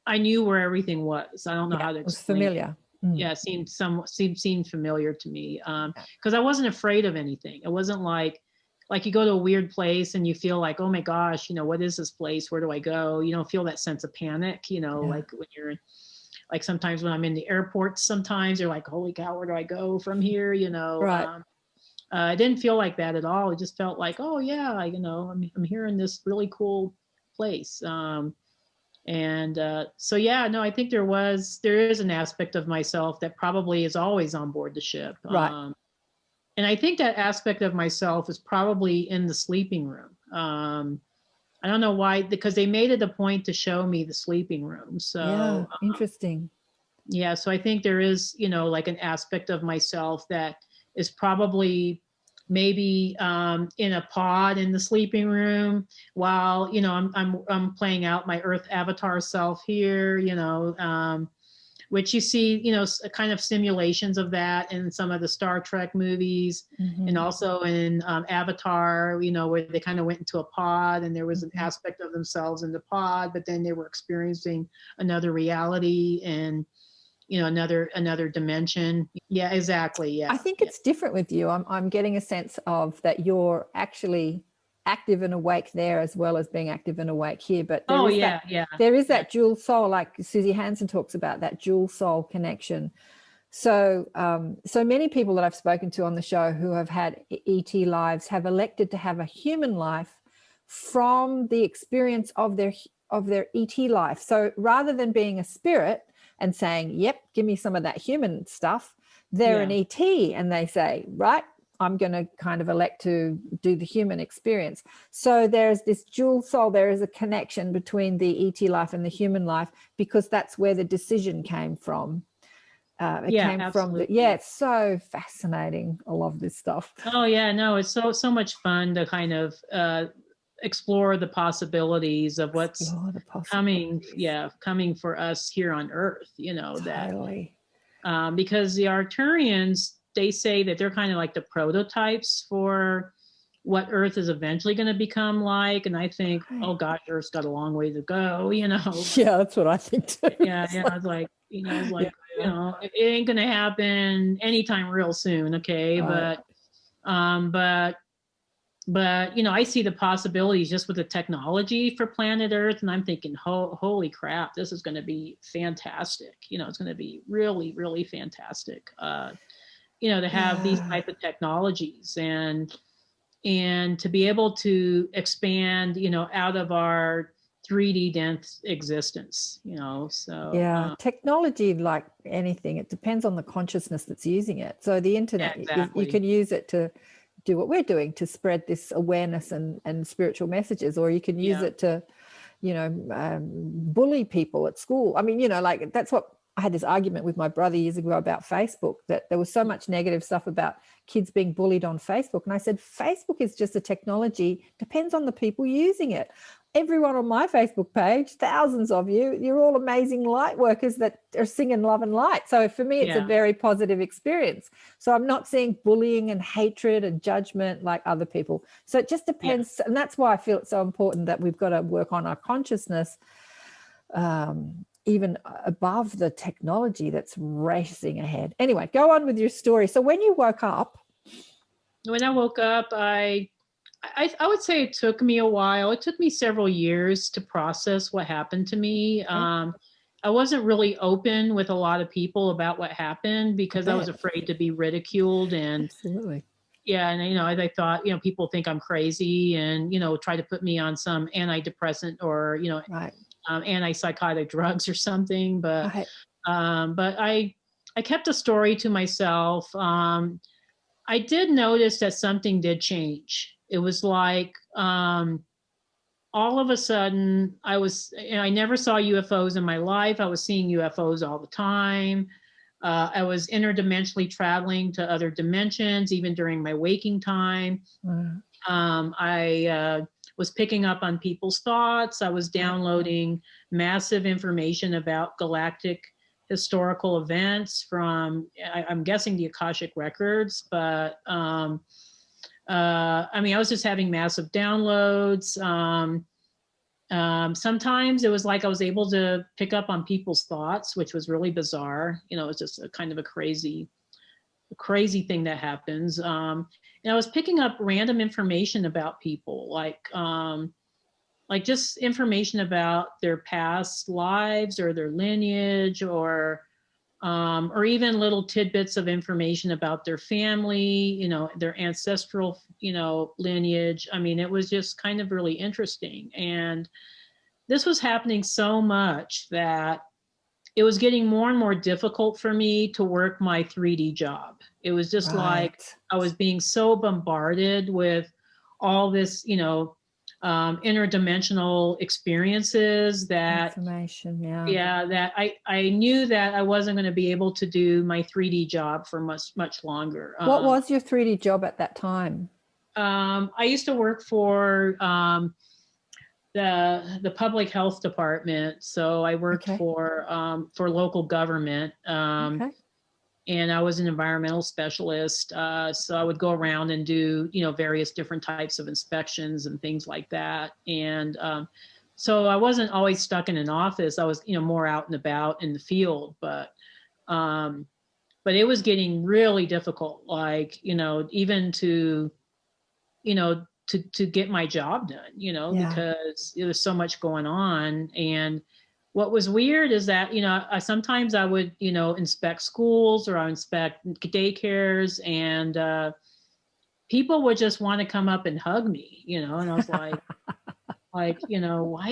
I knew where everything was. I don't know how to explain. It was familiar. Yeah, it seemed familiar to me, because I wasn't afraid of anything. It wasn't like you go to a weird place and you feel like, oh my gosh, what is this place? Where do I go? You don't feel that sense of panic, like when you're like, sometimes when I'm in the airport, sometimes you're like, holy cow, where do I go from here? Right. I didn't feel like that at all. It just felt like, oh yeah, I'm here in this really cool place. And so, yeah, no, I think there is an aspect of myself that probably is always on board the ship. Right. And I think that aspect of myself is probably in the sleeping room. I don't know why, because they made it a point to show me the sleeping room. So Yeah, interesting. yeah, so I think there is, you know, like an aspect of myself that is probably maybe in a pod in the sleeping room while, you know, I'm playing out my Earth avatar self here, you know, which you see, you know, kind of simulations of that in some of the Star Trek movies, and also in Avatar, you know, where they kind of went into a pod and there was an aspect of themselves in the pod, but then they were experiencing another reality and, you know, another dimension. Yeah, exactly. Yeah. I think it's different with you. I'm getting a sense of that you're actually active and awake there as well as being active and awake here. But there is that dual soul, like Susie Hansen talks about, that dual soul connection. So so many people that I've spoken to on the show who have had ET lives have elected to have a human life from the experience of their ET life. So rather than being a spirit and saying, yep, give me some of that human stuff, they're an ET and they say, right, I'm going to kind of elect to do the human experience. So there's this dual soul. There is a connection between the ET life and the human life because that's where the decision came from. It's so fascinating. I love this stuff. Oh yeah, no, it's so much fun to kind of explore the possibilities of what's coming for us here on Earth, you know. Totally. That because the Arcturians, they say that they're kind of like the prototypes for what Earth is eventually going to become like, and I think, oh gosh, Earth's got a long way to go, you know. Yeah, that's what I think too. Yeah, I was like, you know, it ain't going to happen anytime real soon, okay? Right. But you know, I see the possibilities just with the technology for planet Earth, and I'm thinking, holy crap, this is going to be fantastic. You know, it's going to be really, really fantastic. You know, to have these type of technologies and to be able to expand, you know, out of our 3D dense existence, you know. So technology, like anything, it depends on the consciousness that's using it. So the internet, you can use it to do what we're doing, to spread this awareness and spiritual messages, or you can use it to, you know, bully people at school. I mean, you know, like that's what I had this argument with my brother years ago about Facebook, that there was so much negative stuff about kids being bullied on Facebook. And I said, Facebook is just a technology, depends on the people using it. Everyone on my Facebook page, thousands of you're all amazing light workers that are singing love and light. So for me, it's a very positive experience. So I'm not seeing bullying and hatred and judgment like other people. So it just depends. And that's why I feel it's so important that we've got to work on our consciousness, even above the technology that's racing ahead. Anyway, go on with your story. So when you woke up. When I woke up, I would say it took me a while. It took me several years to process what happened to me. Okay. I wasn't really open with a lot of people about what happened because I was afraid to be ridiculed. And absolutely. Yeah. And, you know, I thought, you know, people think I'm crazy and, you know, try to put me on some antidepressant or, you know, antipsychotic drugs or something. But I kept a story to myself. I did notice that something did change. It was like all of a sudden I never saw UFOs in my life. I was seeing UFOs all the time. I was interdimensionally traveling to other dimensions, even during my waking time. I was picking up on people's thoughts. I was downloading massive information about galactic historical events from, I'm guessing, the Akashic records, but I mean, I was just having massive downloads. Sometimes it was like I was able to pick up on people's thoughts, which was really bizarre. You know, it's just a kind of a crazy thing that happens. And I was picking up random information about people, like just information about their past lives or their lineage, or even little tidbits of information about their family, you know, their ancestral, you know, lineage. I mean, it was just kind of really interesting. And this was happening so much that it was getting more and more difficult for me to work my 3D job. It was just like I was being so bombarded with all this, interdimensional experiences that information, that I knew that I wasn't going to be able to do my 3D job for much longer. What was your 3D job at that time? I used to work for the public health department. So I worked for local government. And I was an environmental specialist. So I would go around and do, various different types of inspections and things like that. And so I wasn't always stuck in an office. I was, more out and about in the field, but it was getting really difficult, like, even to get my job done, because there was so much going on. And what was weird is that, sometimes I would, inspect schools or I would inspect daycares, and people would just want to come up and hug me, and I was like, why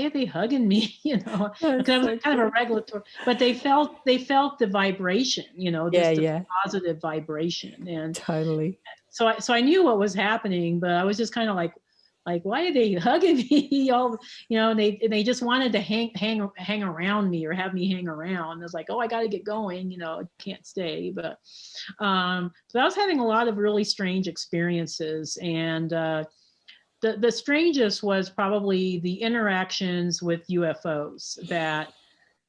are they hugging me? Because I was kind of a regulatory, but they felt the vibration, just the positive vibration. And totally. So I knew what was happening, but I was just kind of like, why are they hugging me? And they just wanted to hang around me or have me hang around. I was like, oh, I got to get going, I can't stay. But so I was having a lot of really strange experiences, and the strangest was probably the interactions with UFOs. That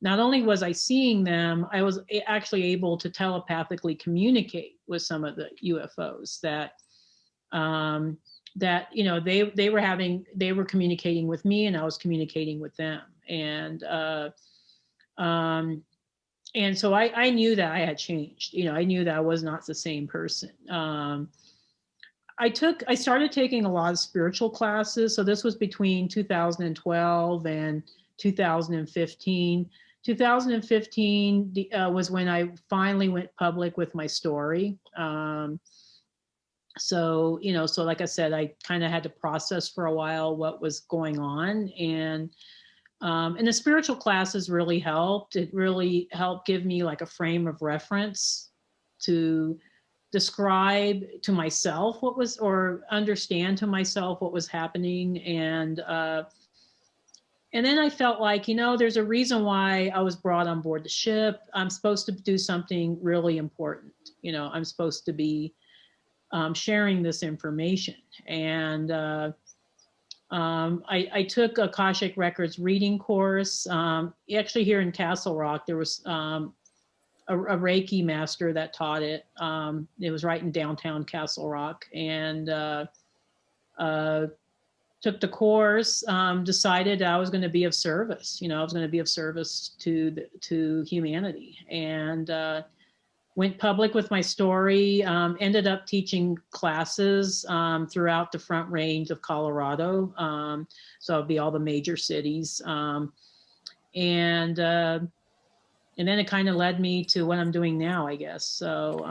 not only was I seeing them, I was actually able to telepathically communicate with some of the UFOs that they were communicating with me, and I was communicating with them. And so I knew that I had changed. I knew that I was not the same person. I started taking a lot of spiritual classes. So this was between 2012 and 2015. 2015 was when I finally went public with my story. So like I said, I kind of had to process for a while what was going on. And the spiritual classes really helped. It really helped give me like a frame of reference to describe to myself or understand to myself what was happening. And then I felt like, there's a reason why I was brought on board the ship. I'm supposed to do something really important. I'm supposed to be sharing this information. And I took Akashic Records reading course. Actually here in Castle Rock, there was a Reiki master that taught it. It was right in downtown Castle Rock, and took the course, decided I was going to be of service. I was going to be of service to humanity, and went public with my story. Ended up teaching classes throughout the Front Range of Colorado. So it'd be all the major cities, and then it kind of led me to what I'm doing now, I guess. So,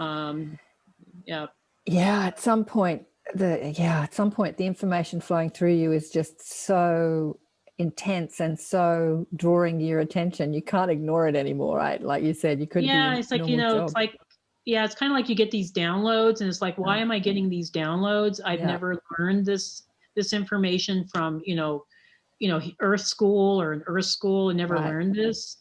yeah. Yeah. At some point, the information flowing through you is just so intense and so drawing your attention. You can't ignore it anymore, right? Like you said, you couldn't. Yeah, it's like, it's like, it's kind of like you get these downloads, and it's like, why am I getting these downloads? I've never learned this information from, Earth school or an Earth school, and never learned this.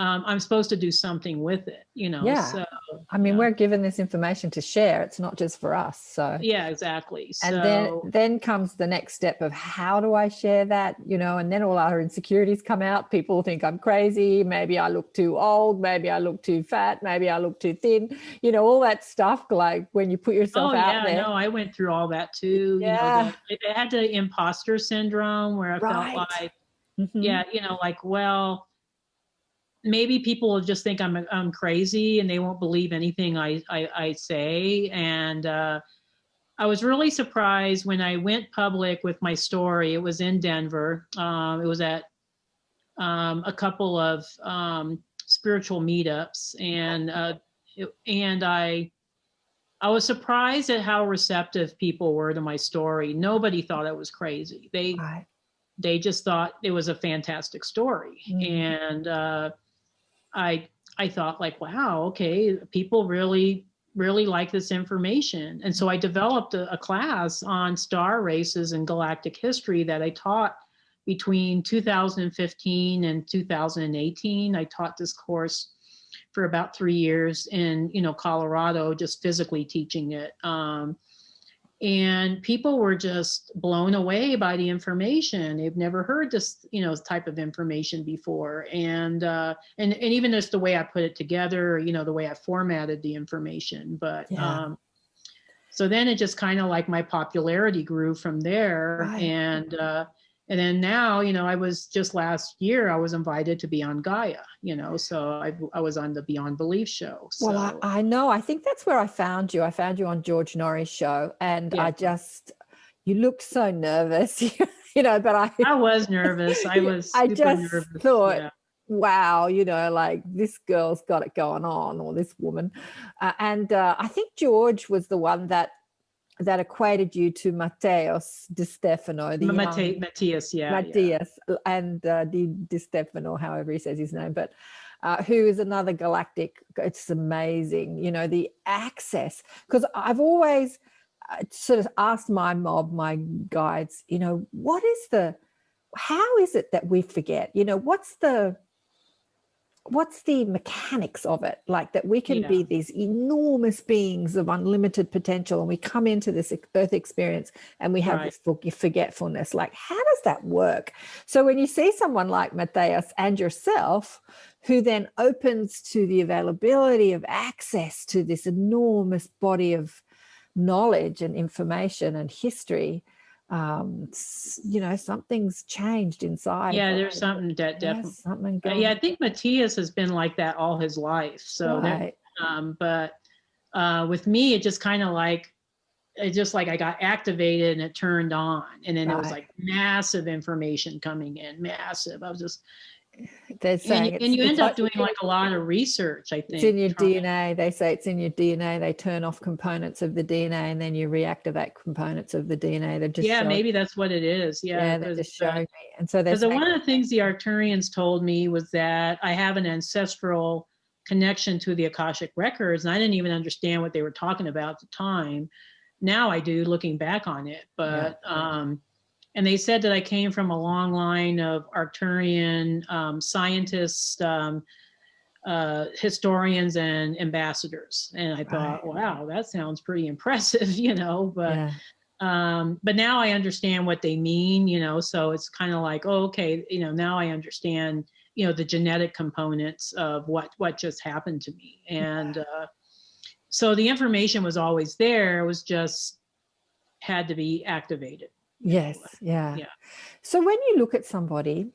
I'm supposed to do something with it, Yeah. So, I mean, we're given this information to share. It's not just for us. So yeah, exactly. So, and then comes the next step of how do I share that, and then all our insecurities come out. People think I'm crazy. Maybe I look too old. Maybe I look too fat. Maybe I look too thin, all that stuff. Like when you put yourself out there. No, I went through all that too. Yeah. I had the imposter syndrome where I felt like, well, maybe people will just think I'm crazy and they won't believe anything I say. And I was really surprised when I went public with my story. It was in Denver. It was at a couple of spiritual meetups, and I was surprised at how receptive people were to my story. Nobody thought I was crazy. they just thought it was a fantastic story. And I thought like, wow, okay, people really like this information. And so I developed a class on star races and galactic history that I taught between 2015 and 2018. I taught this course for about 3 years in, Colorado, just physically teaching it. And people were just blown away by the information. They've never heard this, type of information before. And even just the way I put it together, the way I formatted the information. But so then it just kind of like my popularity grew from there. Right. And then now, I was just last year, I was invited to be on Gaia, so I was on the Beyond Belief show. So. Well, I know. I think that's where I found you. I found you on George Norrie's show, and you looked so nervous, but I was nervous. I was super nervous. Thought, wow, like this girl's got it going on, or this woman. And I think George was the one that equated you to Matteos Di Stefano. Matthias, and Di Stefano, however he says his name, but who is another galactic. It's amazing, the access. Because I've always sort of asked my guides, how is it that we forget? What's the mechanics of it, like that we can be these enormous beings of unlimited potential, and we come into this earth experience and we have this forgetfulness. Like, how does that work? So when you see someone like Matteos and yourself, who then opens to the availability of access to this enormous body of knowledge and information and history, something's changed inside. Yeah, there's something that definitely something going. I think Matthias has been like that all his life. So but with me, it just kind of like I got activated and it turned on, and then it was like massive information coming in, massive. I was just they're saying and you end up doing like a lot of research. I think it's in your DNA. They say it's in your DNA. They turn off components of the DNA and then you reactivate components of the DNA. They just maybe that's what it is. They just showed me. And so there's one of the things the Arcturians told me was that I have an ancestral connection to the Akashic records, and I didn't even understand what they were talking about at the time. Now I do, looking back on it, but and they said that I came from a long line of Arcturian scientists, historians, and ambassadors. And I thought, wow, that sounds pretty impressive, but now I understand what they mean, so it's kind of like, oh, okay, now I understand, the genetic components of what just happened to me. And so the information was always there. It was just had to be activated. Yes. Yeah. So when you look at somebody,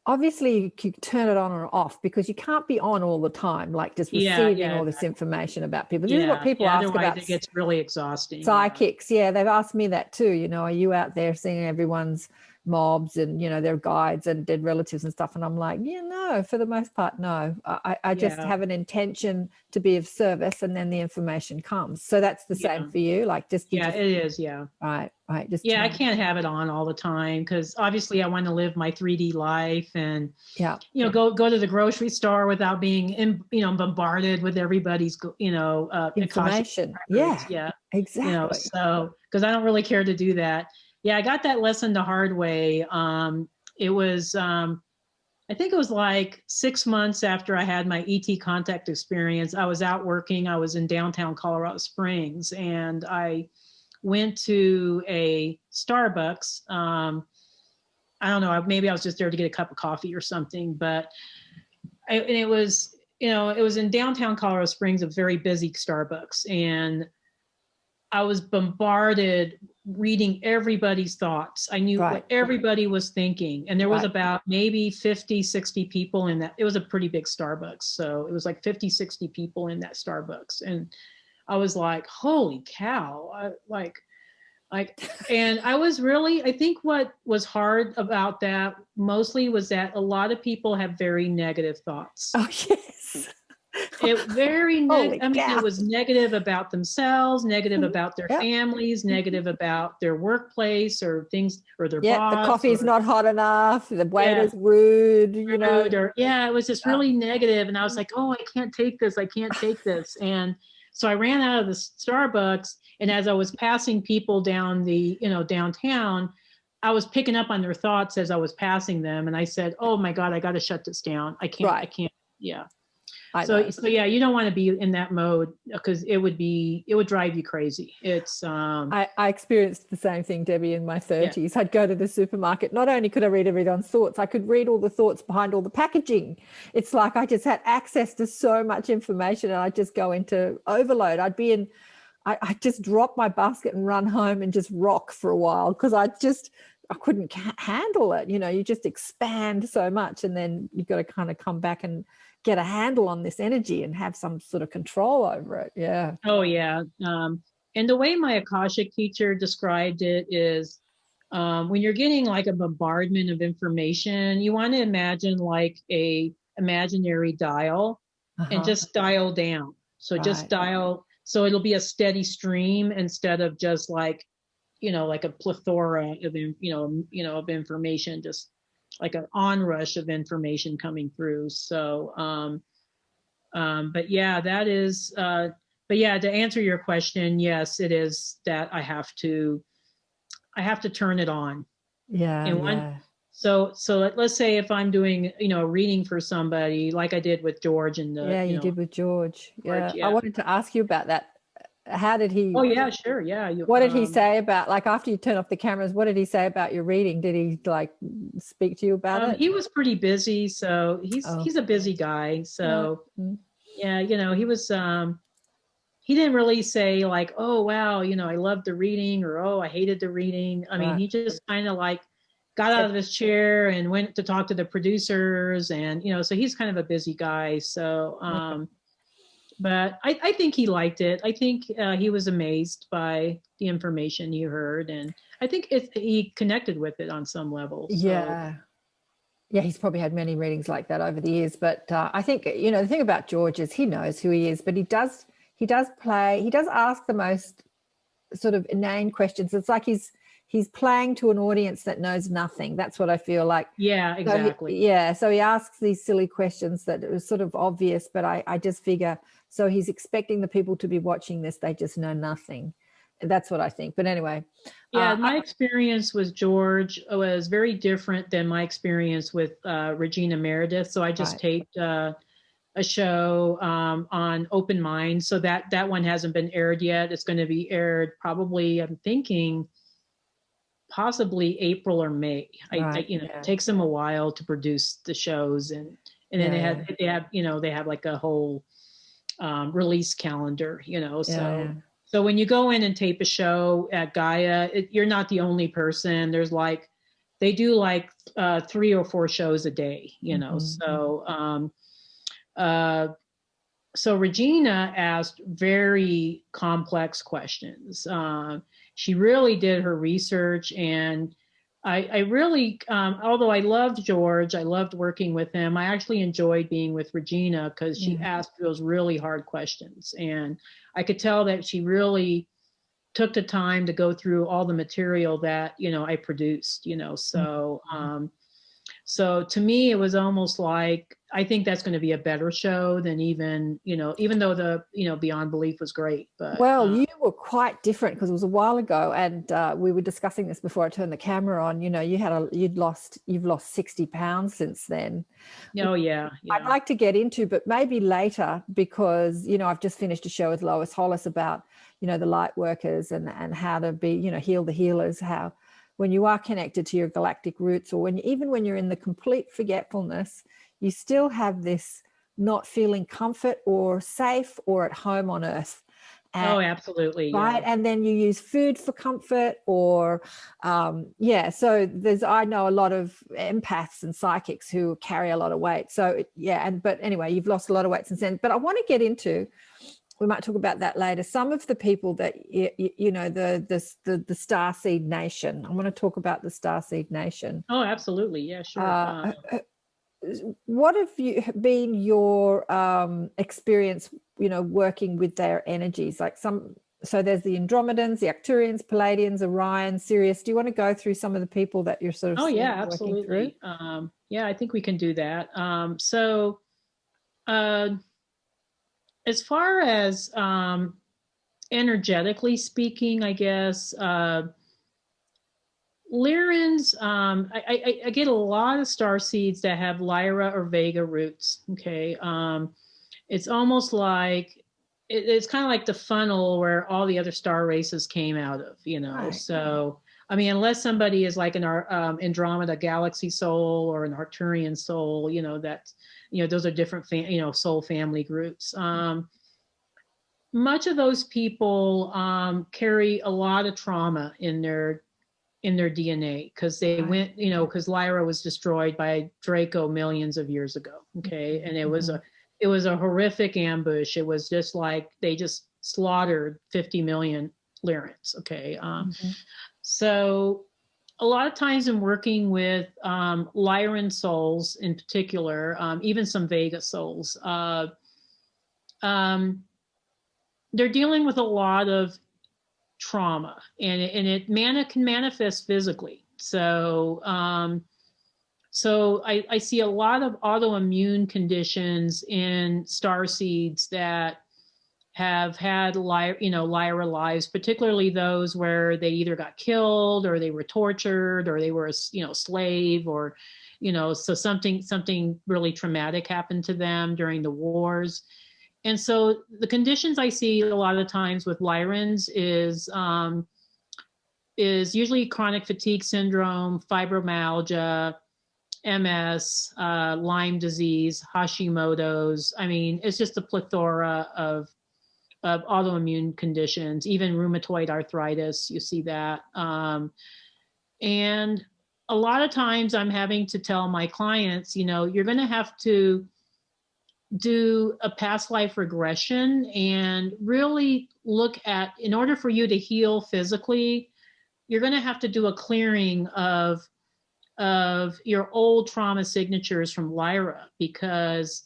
obviously you can turn it on or off, because you can't be on all the time, like just receiving all this information about people. This is what people ask about. It gets really exhausting. Psychics. They've asked me that too. Are you out there seeing everyone's mobs and, their guides and dead relatives and stuff? And I'm like, no, for the most part, no. I just have an intention to be of service, and then the information comes. So that's the same for you, like just it is. Right. Just I can't have it on all the time, because obviously I want to live my 3D life and go to the grocery store without being bombarded with everybody's information. Exactly. So because I don't really care to do that. I got that lesson the hard way. It was I think it was like 6 months after I had my ET contact experience. I was out working. I was in downtown Colorado Springs, and I went to a Starbucks. I don't know, maybe I was just there to get a cup of coffee or something, but it was in downtown Colorado Springs, a very busy Starbucks. And I was bombarded reading everybody's thoughts. I knew what everybody was thinking. And there was about maybe 50, 60 people in that. It was a pretty big Starbucks. So it was like 50, 60 people in that Starbucks. And I was like, holy cow. And I was really, I think what was hard about that mostly was that a lot of people have very negative thoughts. Oh, yes. It very Holy I mean, cow. it was negative about themselves, negative about their Yep. families, negative about their workplace or things, or their Yeah, the boss. coffee's or, not hot enough, the waiter's rude, you know. rude, or it was just really negative, and I was like, oh, I can't take this, I can't take this. And so I ran out of the Starbucks, and as I was passing people down the, downtown, I was picking up on their thoughts as I was passing them, and I said, oh my God, I got to shut this down. I can't. Yeah. So yeah, you don't want to be in that mode, because it would drive you crazy. It's I experienced the same thing, Debbie, in my 30s. I'd go to the supermarket. Not only could I read everyone's thoughts, I could read all the thoughts behind all the packaging. It's like I just had access to so much information, and I'd just go into overload. I'd just drop my basket and run home and just rock for a while, because I couldn't handle it. You just expand so much, and then you've got to kind of come back and get a handle on this energy and have some sort of control over it. Yeah. Oh yeah. And the way my Akashic teacher described it is, when you're getting like a bombardment of information, you want to imagine like a imaginary dial, and just dial down. So just dial, so it'll be a steady stream instead of just like, like a plethora of, of information, just like an onrush of information coming through. So, but yeah, that is, but yeah, to answer your question, yes, it is that I have to turn it on. Yeah. And so let's say if I'm doing, a reading for somebody, like I did with George and you did with George. George, I wanted to ask you about that. How did he? Oh yeah, sure, yeah. What did he say about, like, after you turn off the cameras? What did he say about your reading? Did he like speak to you about it? He was pretty busy, so he's a busy guy. So yeah, he was. He didn't really say like, oh wow, I loved the reading, or oh, I hated the reading. I mean, he just kind of like got out of his chair and went to talk to the producers, and so he's kind of a busy guy. So. But I think he liked it. I think he was amazed by the information he heard, and I think he connected with it on some level. So. Yeah, he's probably had many readings like that over the years. But I think the thing about George is he knows who he is, but he does ask the most sort of inane questions. It's like he's playing to an audience that knows nothing. That's what I feel like. Yeah, exactly. So he asks these silly questions that are sort of obvious, but I just figure, so he's expecting the people to be watching this, they just know nothing. That's what I think. But anyway. Yeah, my experience with George was very different than my experience with Regina Meredith. So I just taped a show on Open Mind. So that one hasn't been aired yet. It's going to be aired probably, I'm thinking, possibly April or May. It takes them a while to produce the shows, and then they have like a whole release calendar, so when you go in and tape a show at Gaia, you're not the only person. There's like, they do like 3 or 4 shows a day, so Regina asked very complex questions. She really did her research, and I really, although I loved George, I loved working with him, I actually enjoyed being with Regina because she asked those really hard questions. And I could tell that she really took the time to go through all the material that, I produced, so to me, it was almost like, I think that's going to be a better show than even though the, Beyond Belief was great. But you were quite different, because it was a while ago, and we were discussing this before I turned the camera on. You've lost 60 pounds since then. Oh yeah. I'd like to get into, but maybe later, because I've just finished a show with Lois Hollis about the light workers and how to be heal the healers, how when you are connected to your galactic roots, or even when you're in the complete forgetfulness, you still have this not feeling comfort or safe or at home on Earth. Oh, absolutely. Right. Yeah. And then you use food for comfort, or, so I know a lot of empaths and psychics who carry a lot of weight. So but anyway, you've lost a lot of weight since then. But I want to get into, we might talk about that later, some of the people that, the Starseed Nation. I want to talk about the Starseed Nation. Oh, absolutely. Yeah, sure. what have you been your experience, working with their energies? Like so there's the Andromedans, the Arcturians, Pleiadians, Orion, Sirius. Do you want to go through some of the people that you're sort of Oh yeah, working through? absolutely. Yeah, I think we can do that. As far as energetically speaking, I guess, Lyrans, I get a lot of star seeds that have Lyra or Vega roots. Okay. It's almost like, it's kind of like the funnel where all the other star races came out of, Right. So, I mean, unless somebody is like an Andromeda galaxy soul or an Arcturian soul, that, those are different, soul family groups. Much of those people carry a lot of trauma in their DNA because they went, because Lyra was destroyed by Draco millions of years ago. Okay. And it was a horrific ambush. It was just like they just slaughtered 50 million Lyrans. Okay. So a lot of times in working with Lyran souls in particular, even some Vega souls, they're dealing with a lot of trauma, and it can manifest physically. So I see a lot of autoimmune conditions in star seeds that have had Lyra lives, particularly those where they either got killed or they were tortured or they were a slave, or so something really traumatic happened to them during the wars. And so the conditions I see a lot of times with Lyrans is usually chronic fatigue syndrome, fibromyalgia, MS, Lyme disease, Hashimoto's. I mean, it's just a plethora of autoimmune conditions, even rheumatoid arthritis. You see that. And a lot of times I'm having to tell my clients, you're going to have to do a past life regression and really look at, in order for you to heal physically, you're going to have to do a clearing of your old trauma signatures from Lyra, because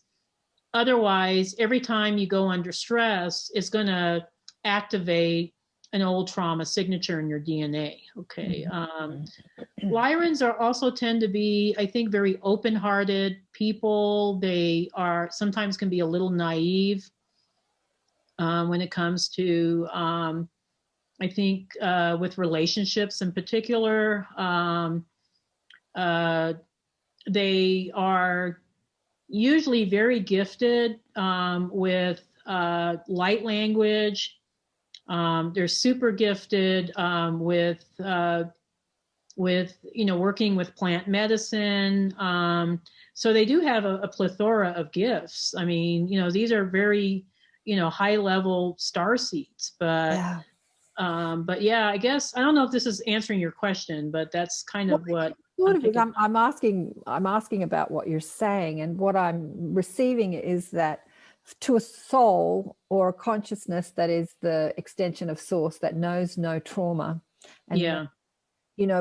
otherwise every time you go under stress, it's going to activate an old trauma signature in your DNA. Okay. Lyrans are also tend to be, I think, very open-hearted people. They are sometimes can be a little naive when it comes to, I think, with relationships in particular. They are usually very gifted with light language. They're super gifted with working with plant medicine. So they do have a plethora of gifts. I mean, these are very, high level star seeds, but yeah, I guess, I don't know if this is answering your question, but that's kind of what I'm asking about what you're saying, and what I'm receiving is that to a soul or a consciousness that is the extension of source, that knows no trauma, and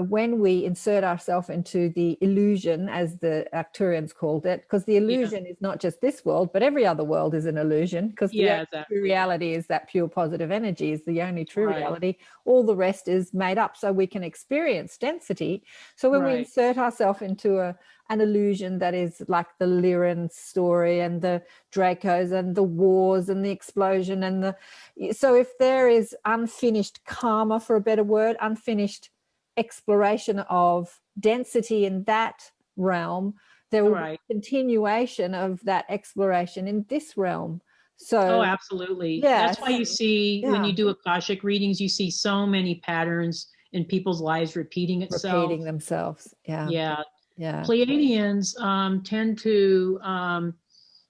when we insert ourselves into the illusion, as the Arcturians called it, because the illusion is not just this world, but every other world is an illusion, because the only true reality is that pure positive energy is the only true reality. All the rest is made up, so we can experience density. So when we insert ourselves into an illusion that is like the Lyran story and the Dracos and the wars and the explosion and so if there is unfinished karma, for a better word, unfinished exploration of density in that realm, there will be a continuation of that exploration in this realm. So absolutely. That's why you see when you do Akashic readings, you see so many patterns in people's lives repeating themselves. Pleiadians tend to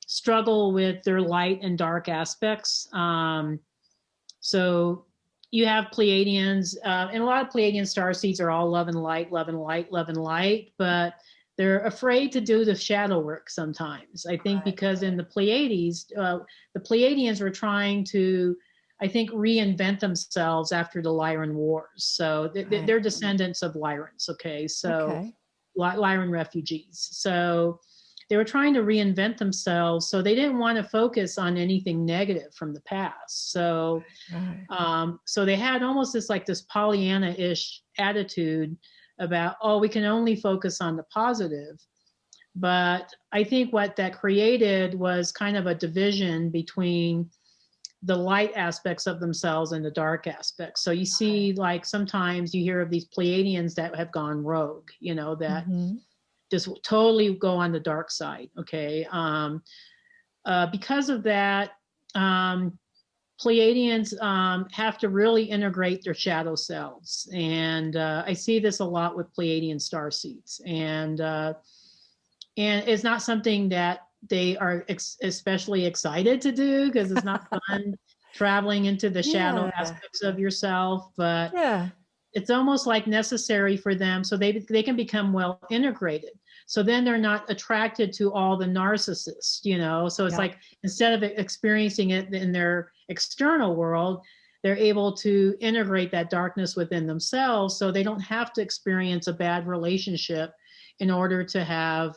struggle with their light and dark aspects. So you have Pleiadians, and a lot of Pleiadian star seeds are all love and light, love and light, love and light, but they're afraid to do the shadow work sometimes. I think because in the Pleiades, the Pleiadians were trying to, I think, reinvent themselves after the Lyran Wars. So they're descendants of Lyrans, okay? So Lyran refugees. So they were trying to reinvent themselves. So they didn't want to focus on anything negative from the past. So, so they had almost this Pollyanna-ish attitude about, oh, we can only focus on the positive. But I think what that created was kind of a division between the light aspects of themselves and the dark aspects. So you see, like, sometimes you hear of these Pleiadians that have gone rogue, you know, that just totally go on the dark side. Okay. Because of that, Pleiadians have to really integrate their shadow selves. And I see this a lot with Pleiadian starseeds. And it's not something that they are especially excited to do, because it's not fun traveling into the shadow aspects of yourself, but it's almost like necessary for them so they can become well integrated. So then they're not attracted to all the narcissists, you know? So it's like, instead of experiencing it in their external world, they're able to integrate that darkness within themselves, so they don't have to experience a bad relationship in order to have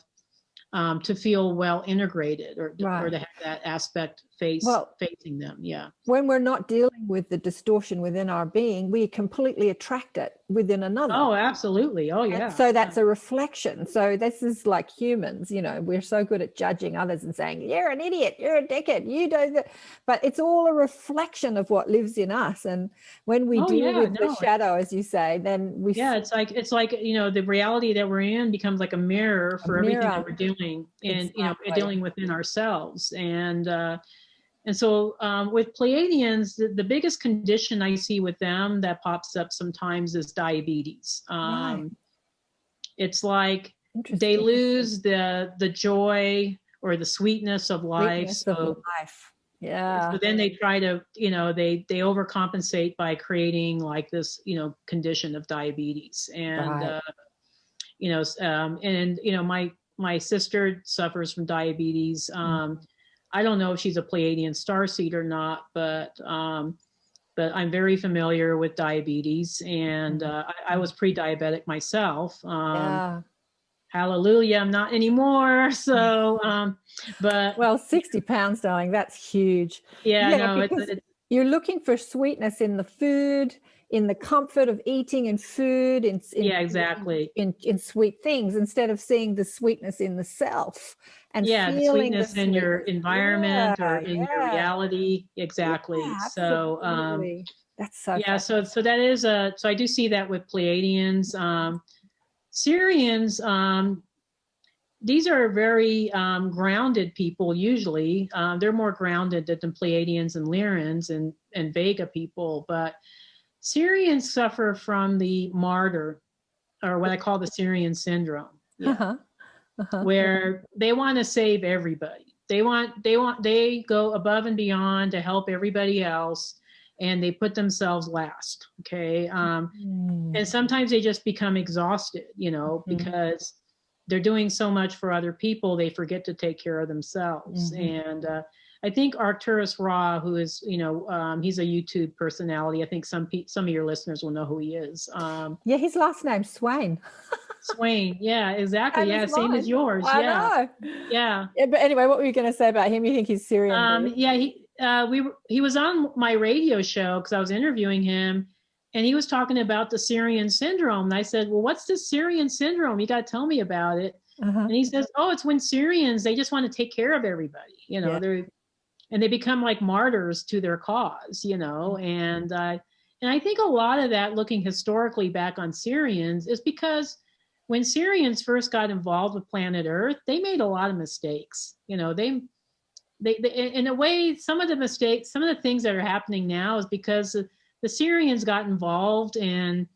to feel well integrated, or to have that aspect facing them. Yeah. When we're not dealing with the distortion within our being, we completely attract it within another. Oh, absolutely. Oh, yeah. And so that's a reflection. So this is like humans, you know, we're so good at judging others and saying, you're an idiot, you're a dickhead, you do that. But it's all a reflection of what lives in us. And when we deal with the shadow, as you say, then we... Yeah, it's like, you know, the reality that we're in becomes like a mirror for everything that we're doing, and, you know, dealing within ourselves. And so with Pleiadians, the biggest condition I see with them that pops up sometimes is diabetes. It's like they lose the joy or the sweetness of life. So then they try to, you know, they overcompensate by creating like this, you know, condition of diabetes. And, you know, and, you know, my sister suffers from diabetes. I don't know if she's a Pleiadian starseed or not, but I'm very familiar with diabetes, and I was pre-diabetic myself. Hallelujah, I'm not anymore. So, but well, 60 pounds, darling, that's huge. Yeah, no, you're looking for sweetness in the food, in the comfort of eating and food, in sweet things, instead of seeing the sweetness in the self. And the sweetness in your environment or in your reality. Exactly. So that's so so that is so I do see that with Pleiadians. Syrians, these are very grounded people usually. They're more grounded than Pleiadians and Lyrans and Vega people, but Syrians suffer from the martyr, or what I call the Syrian Syndrome. Where they want to save everybody. They go above and beyond to help everybody else, and they put themselves last. Okay. And sometimes they just become exhausted, you know, because they're doing so much for other people, they forget to take care of themselves. And I think Arcturus Ra, who is, you know, he's a YouTube personality. I think some of your listeners will know who he is. His last name's Swain. Swain, yeah, exactly. Yeah, same as yours. I know. Yeah. But anyway, what were you going to say about him? You think he's Syrian? He was on my radio show because I was interviewing him, and he was talking about the Syrian Syndrome. And I said, well, what's the Syrian Syndrome? You got to tell me about it. And he says, oh, it's when Syrians, they just want to take care of everybody, you know, they become like martyrs to their cause, you know. And I think a lot of that, looking historically back on Syrians, is because when Syrians first got involved with planet Earth, they made a lot of mistakes. You know, they in a way, some of the things that are happening now is because the Syrians got involved and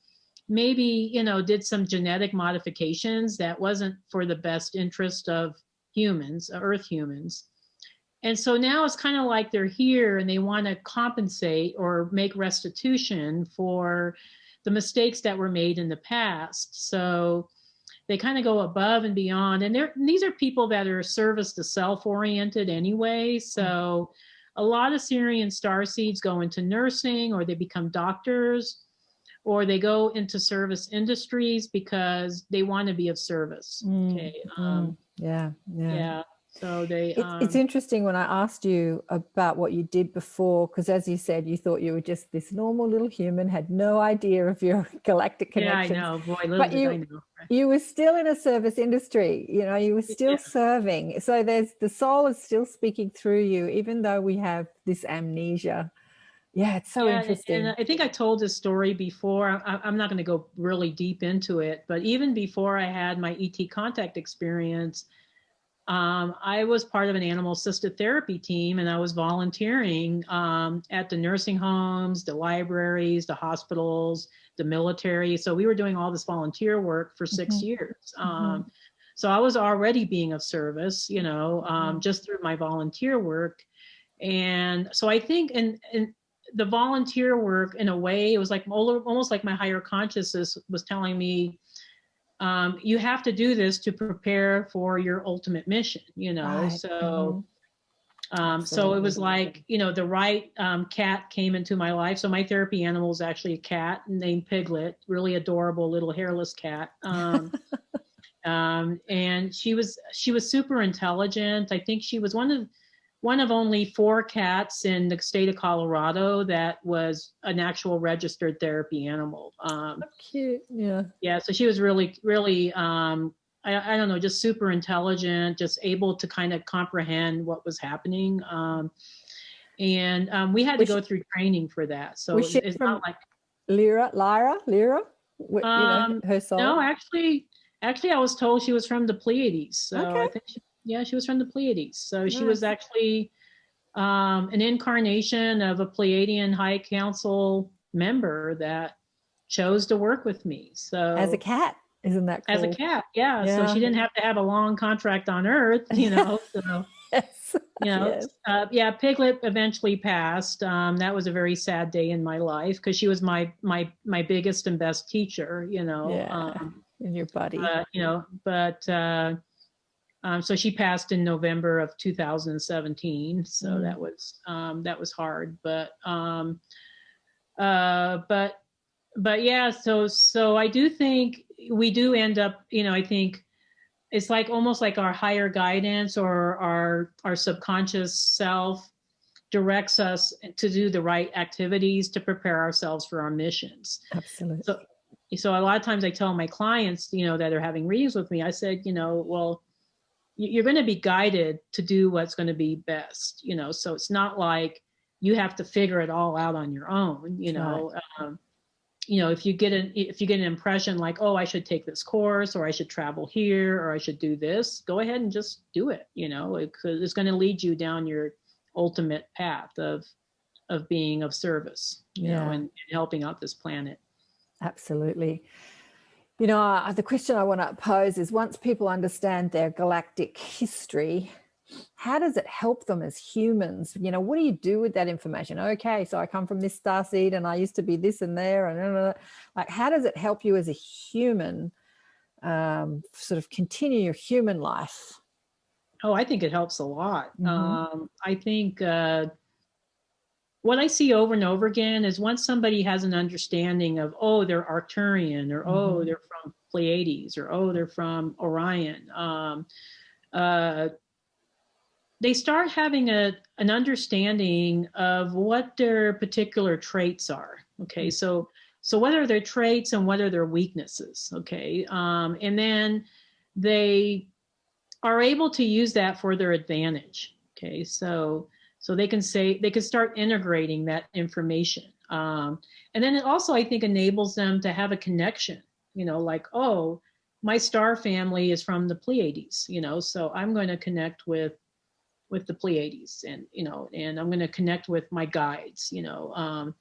maybe, you know, did some genetic modifications that wasn't for the best interest of humans, Earth humans. And so now it's kind of like they're here and they want to compensate or make restitution for the mistakes that were made in the past. So they kind of go above and beyond. And these are people that are service to self oriented anyway. So a lot of Syrian starseeds go into nursing, or they become doctors, or they go into service industries because they want to be of service. Okay. Yeah. Yeah. So they it's interesting when I asked you about what you did before, because as you said, you thought you were just this normal little human, had no idea of your galactic connections. Yeah, I know. Boy, little But did I know. you were still in a service industry, you know, you were still serving. So there's the soul is still speaking through you, even though we have this amnesia. Yeah, it's so interesting. And I think I told this story before. I'm not going to go really deep into it, but even before I had my ET contact experience, I was part of an animal assisted therapy team, and I was volunteering at the nursing homes, the libraries, the hospitals, the military. So we were doing all this volunteer work for 6 years. So I was already being of service, you know, just through my volunteer work. And so I think in the volunteer work, in a way, it was like almost like my higher consciousness was telling me, you have to do this to prepare for your ultimate mission, you know. Right. So so it was like, you know, the right cat came into my life. So my therapy animal is actually a cat named Piglet, really adorable little hairless cat. And she was super intelligent. I think she was one of only 4 cats in the state of Colorado that was an actual registered therapy animal. Cute. Yeah. Yeah. So she was really, really, I don't know, just super intelligent, just able to kind of comprehend what was happening. And we had to go through training for that. So it's not like Lyra, you know, her soul. No, actually, I was told she was from the Pleiades. So I think she was from the Pleiades. So she was actually an incarnation of a Pleiadian High Council member that chose to work with me. So as a cat, isn't that cool? As a cat, yeah. So she didn't have to have a long contract on Earth, you know. So yes. You know, Piglet eventually passed. That was a very sad day in my life because she was my biggest and best teacher, you know. In your body. You know, but so she passed in November of 2017. So that was hard, but yeah. So I do think we do end up, you know, I think it's like almost like our higher guidance or our subconscious self directs us to do the right activities to prepare ourselves for our missions. Absolutely. So a lot of times I tell my clients, you know, that are having readings with me, I said, you know, well, you're going to be guided to do what's going to be best, you know, so it's not like you have to figure it all out on your own, you know. Right. You know, if you get an impression like, oh, I should take this course, or I should travel here, or I should do this, go ahead and just do it. You know, it's going to lead you down your ultimate path of being of service, you know, and helping out this planet. Absolutely. You know, the question I want to pose is, once people understand their galactic history, how does it help them as humans? You know, what do you do with that information? Okay, so I come from this starseed and I used to be this and there, and like, how does it help you as a human sort of continue your human life? Oh, I think it helps a lot. I think what I see over and over again is once somebody has an understanding of, oh, they're Arcturian, or oh, they're from Pleiades, or oh, they're from Orion, they start having an understanding of what their particular traits are. Okay, so what are their traits and what are their weaknesses? Okay, and then they are able to use that for their advantage. Okay, so they can start integrating that information, and then it also, I think, enables them to have a connection. You know, like, oh, my star family is from the Pleiades. You know, so I'm going to connect with the Pleiades, and, you know, and I'm going to connect with my guides, you know.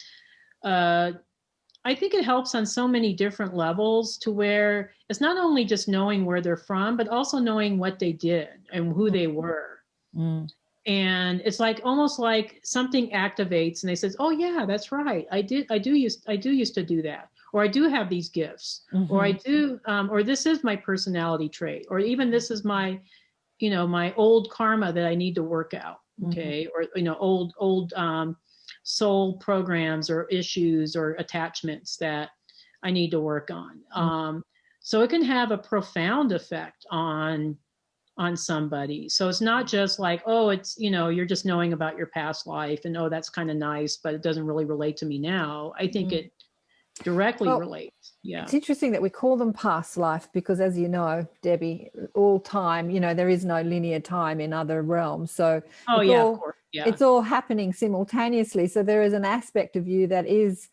I think it helps on so many different levels, to where it's not only just knowing where they're from, but also knowing what they did and who they were. And it's like almost like something activates and they says, oh yeah, that's right. I do used to do that, or I do have these gifts, or I do, or this is my personality trait, or even this is my, you know, my old karma that I need to work out. Okay. Or, you know, old soul programs or issues or attachments that I need to work on. So it can have a profound effect on on somebody. So it's not just like, oh, it's, you're just knowing about your past life and, oh, that's kind of nice, but it doesn't really relate to me now. I think it directly relates. Yeah. It's interesting that we call them past life because, as you know, Debbie, all time, there is no linear time in other realms. So of course. Yeah. It's all happening simultaneously. So there is an aspect of you that is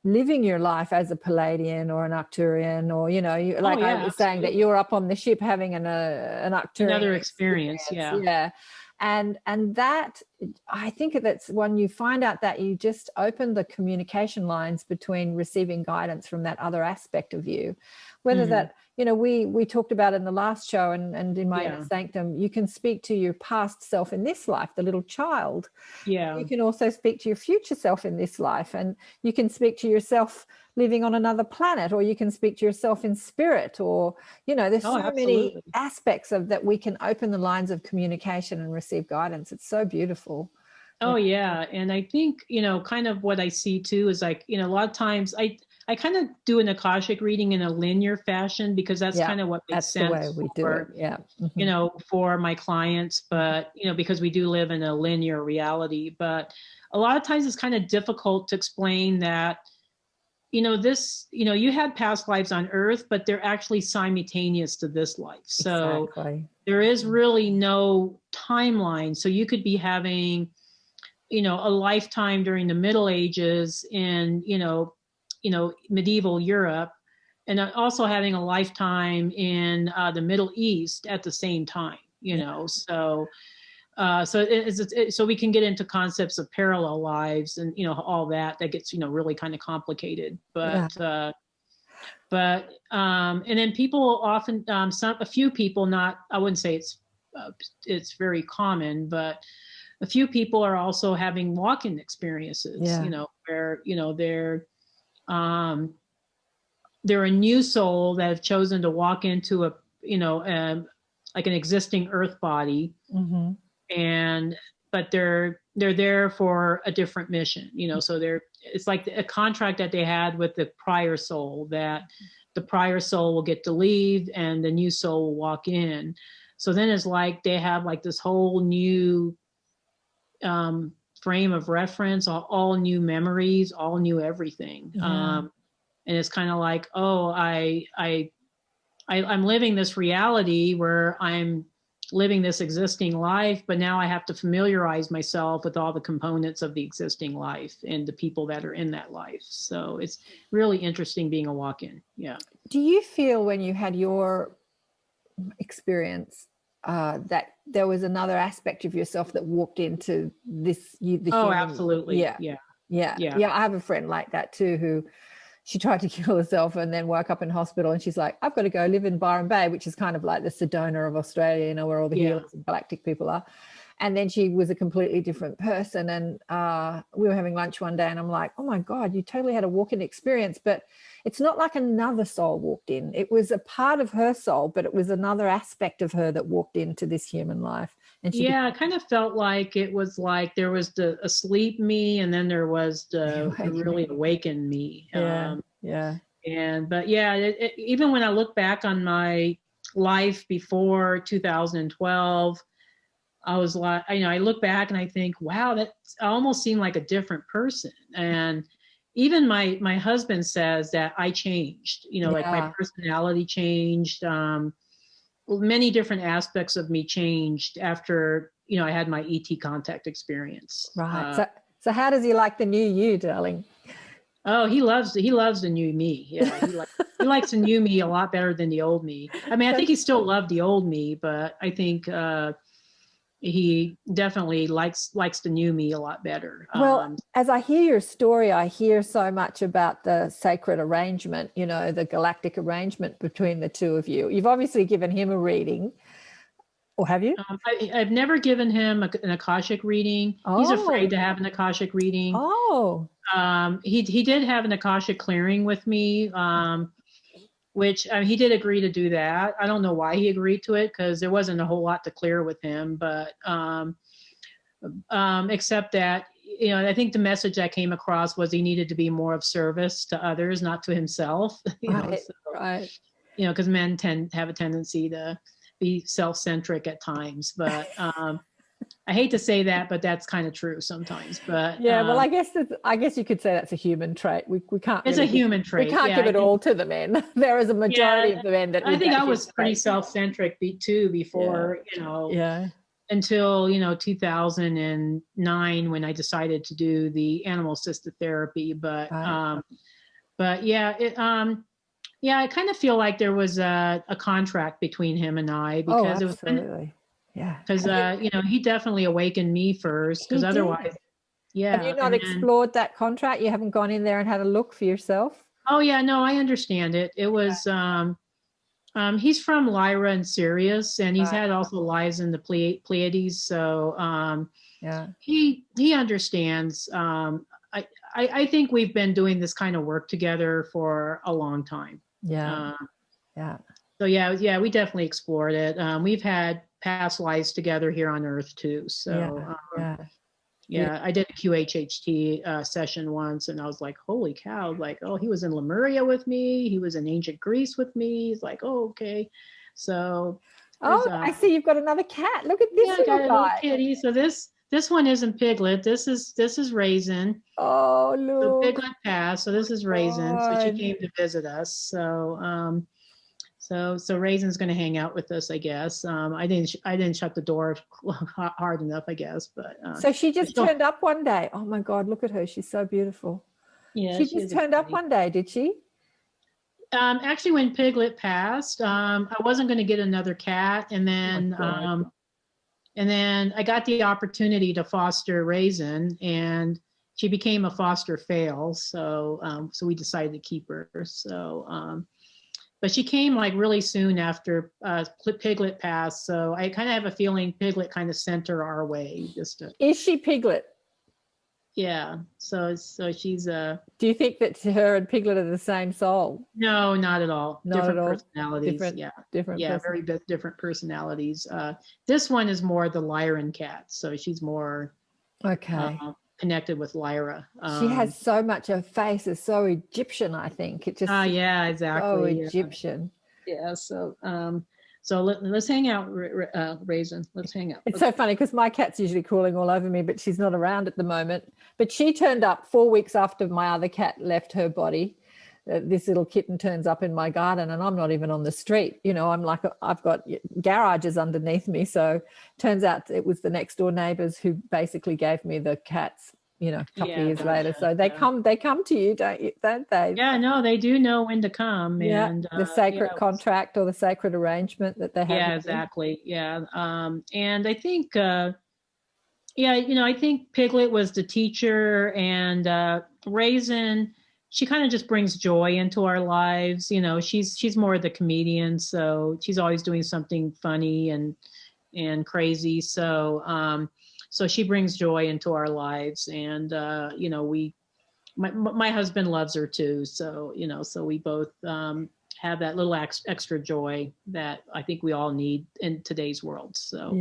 living your life as a Pleiadian or an Arcturian, or I was saying that you're up on the ship having an Arcturian another experience. Yeah. And that, I think that's when you find out that you just open the communication lines between receiving guidance from that other aspect of you, whether that, we talked about in the last show and in my Sanctum, you can speak to your past self in this life, the little child. Yeah. You can also speak to your future self in this life, and you can speak to yourself living on another planet, or you can speak to yourself in spirit, or, there's so many aspects of that we can open the lines of communication and receive guidance. It's so beautiful. Oh, yeah. And I think, kind of what I see too is like, a lot of times I kind of do an Akashic reading in a linear fashion because that's kind of what makes sense. That's the way we do it. Yeah. Mm-hmm. For my clients, but, because we do live in a linear reality, but a lot of times it's kind of difficult to explain that, you had past lives on Earth, but they're actually simultaneous to this life. So there is really no timeline. So you could be having, a lifetime during the Middle Ages in, medieval Europe, and also having a lifetime in the Middle East at the same time, so we can get into concepts of parallel lives and, all that gets, really kind of complicated, but and then people often, a few people, I wouldn't say it's very common, but a few people are also having walk-in experiences, where, they're a new soul that have chosen to walk into a, like an existing Earth body. Mm-hmm. But they're there for a different mission, so it's like a contract that they had with the prior soul, that the prior soul will get to leave and the new soul will walk in. So then it's like they have like this whole new frame of reference, all new memories, all new everything. Yeah. And it's kind of like, oh, I'm living this reality where I'm living this existing life, but now I have to familiarize myself with all the components of the existing life and the people that are in that life. So it's really interesting being a walk-in. Yeah. Do you feel when you had your experience that there was another aspect of yourself that walked into this? Absolutely. Yeah. I have a friend like that too, who she tried to kill herself and then woke up in hospital, and she's like, I've got to go live in Byron Bay, which is kind of like the Sedona of Australia, where all the healers and galactic people are. And then she was a completely different person. And we were having lunch one day and I'm like, oh my God, you totally had a walk-in experience. But it's not like another soul walked in. It was a part of her soul, but it was another aspect of her that walked into this human life. And I kind of felt like it was like there was the asleep me, and then there was the really awakened me. But even when I look back on my life before 2012, I was like, I look back and I think, wow, that almost seemed like a different person. And even my husband says that I changed, like my personality changed. Many different aspects of me changed after, I had my ET contact experience. Right. So how does he like the new you, darling? Oh, he loves the new me. Yeah. He likes the new me a lot better than the old me. I mean, I think he still loved the old me, but I think, he definitely likes the new me a lot better. Well, as I hear your story, I hear so much about the sacred arrangement, the galactic arrangement between the two of you. You've obviously given him a reading, or have you? I've never given him an Akashic reading. Oh. He's afraid to have an Akashic reading. Oh. He did have an Akashic clearing with me, which he did agree to do that. I don't know why he agreed to it, because there wasn't a whole lot to clear with him, but except that, I think the message that came across was he needed to be more of service to others, not to himself. Right. Right. Because men have a tendency to be self-centric at times, but I hate to say that, but that's kind of true sometimes. But yeah, well, I guess you could say that's a human trait. We can't. It's really a human trait. We can't give it all to the men. There is a majority of the men that. I think I was pretty self-centric too before, until 2009 when I decided to do the animal assisted therapy. But I kind of feel like there was a contract between him and I, because absolutely. Because he definitely awakened me first, because otherwise, Have you not explored that contract? You haven't gone in there and had a look for yourself? Oh yeah, no, I understand it. It was he's from Lyra and Sirius, and he's had also lives in the Pleiades, so he understands. I think we've been doing this kind of work together for a long time. So we definitely explored it. We've had past lives together here on Earth too. So I did a QHHT session once, and I was like, holy cow, like, oh, he was in Lemuria with me. He was in ancient Greece with me. He's like, oh, okay. So. I see you've got another cat. Look at this I got a little kitty. So this one isn't Piglet. This is Raisin. Oh, look. So Piglet passed. So this is Raisin. So she came to visit us. So So Raisin's going to hang out with us, I guess. I didn't shut the door hard enough, I guess. But so she just turned up one day. Oh my God, look at her! She's so beautiful. Yeah, she just turned up one day, did she? Actually, when Piglet passed, I wasn't going to get another cat, and then I got the opportunity to foster Raisin, and she became a foster fail. So we decided to keep her. So. But she came like really soon after Piglet passed. So I kind of have a feeling Piglet kind of sent her our way. Is she Piglet? Yeah. So she's Do you think that her and Piglet are the same soul? No, not at all. Not different at all. Personalities. Very different personalities. This one is more the Lyran cat. So she's more connected with Lyra. She has so much, her face is so Egyptian, I think. It just exactly. So Egyptian. Yeah, so let's hang out, Raisin. Let's hang out. It's so funny because my cat's usually crawling all over me, but she's not around at the moment. But she turned up 4 weeks after my other cat left her body. This little kitten turns up in my garden, and I'm not even on the street. I'm like, I've got garages underneath me. So turns out it was the next door neighbors who basically gave me the cats, a couple of years later. So they come to you, don't they? Yeah, no, they do know when to come. Yeah, and the sacred contract or the sacred arrangement that they have. Yeah, exactly. Yeah. And I think, I think Piglet was the teacher, and Raisin, she kind of just brings joy into our lives. She's more the comedian, so she's always doing something funny and crazy. So she brings joy into our lives, and my husband loves her too. So so we both have that little extra joy that I think we all need in today's world. So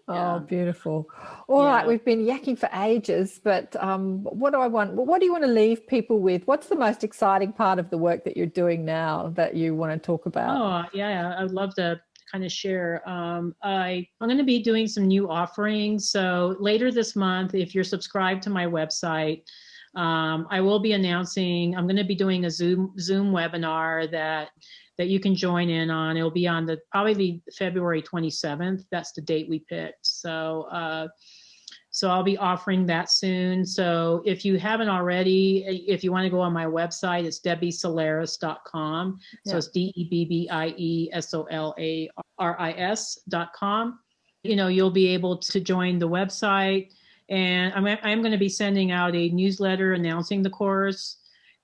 Oh, beautiful. All right, we've been yakking for ages, but what do you want to leave people with? What's the most exciting part of the work that you're doing now that you want to talk about? I'd love to kind of share. I'm going to be doing some new offerings. So later this month, if you're subscribed to my website, I will be announcing, I'm going to be doing a Zoom webinar that you can join in on. It'll be on probably February 27th. That's the date we picked. So I'll be offering that soon. So if you haven't already, if you want to go on my website, it's debbiesolaris.com. So it's DEBBIESOLARIS.com. You'll be able to join the website. And I'm going to be sending out a newsletter announcing the course.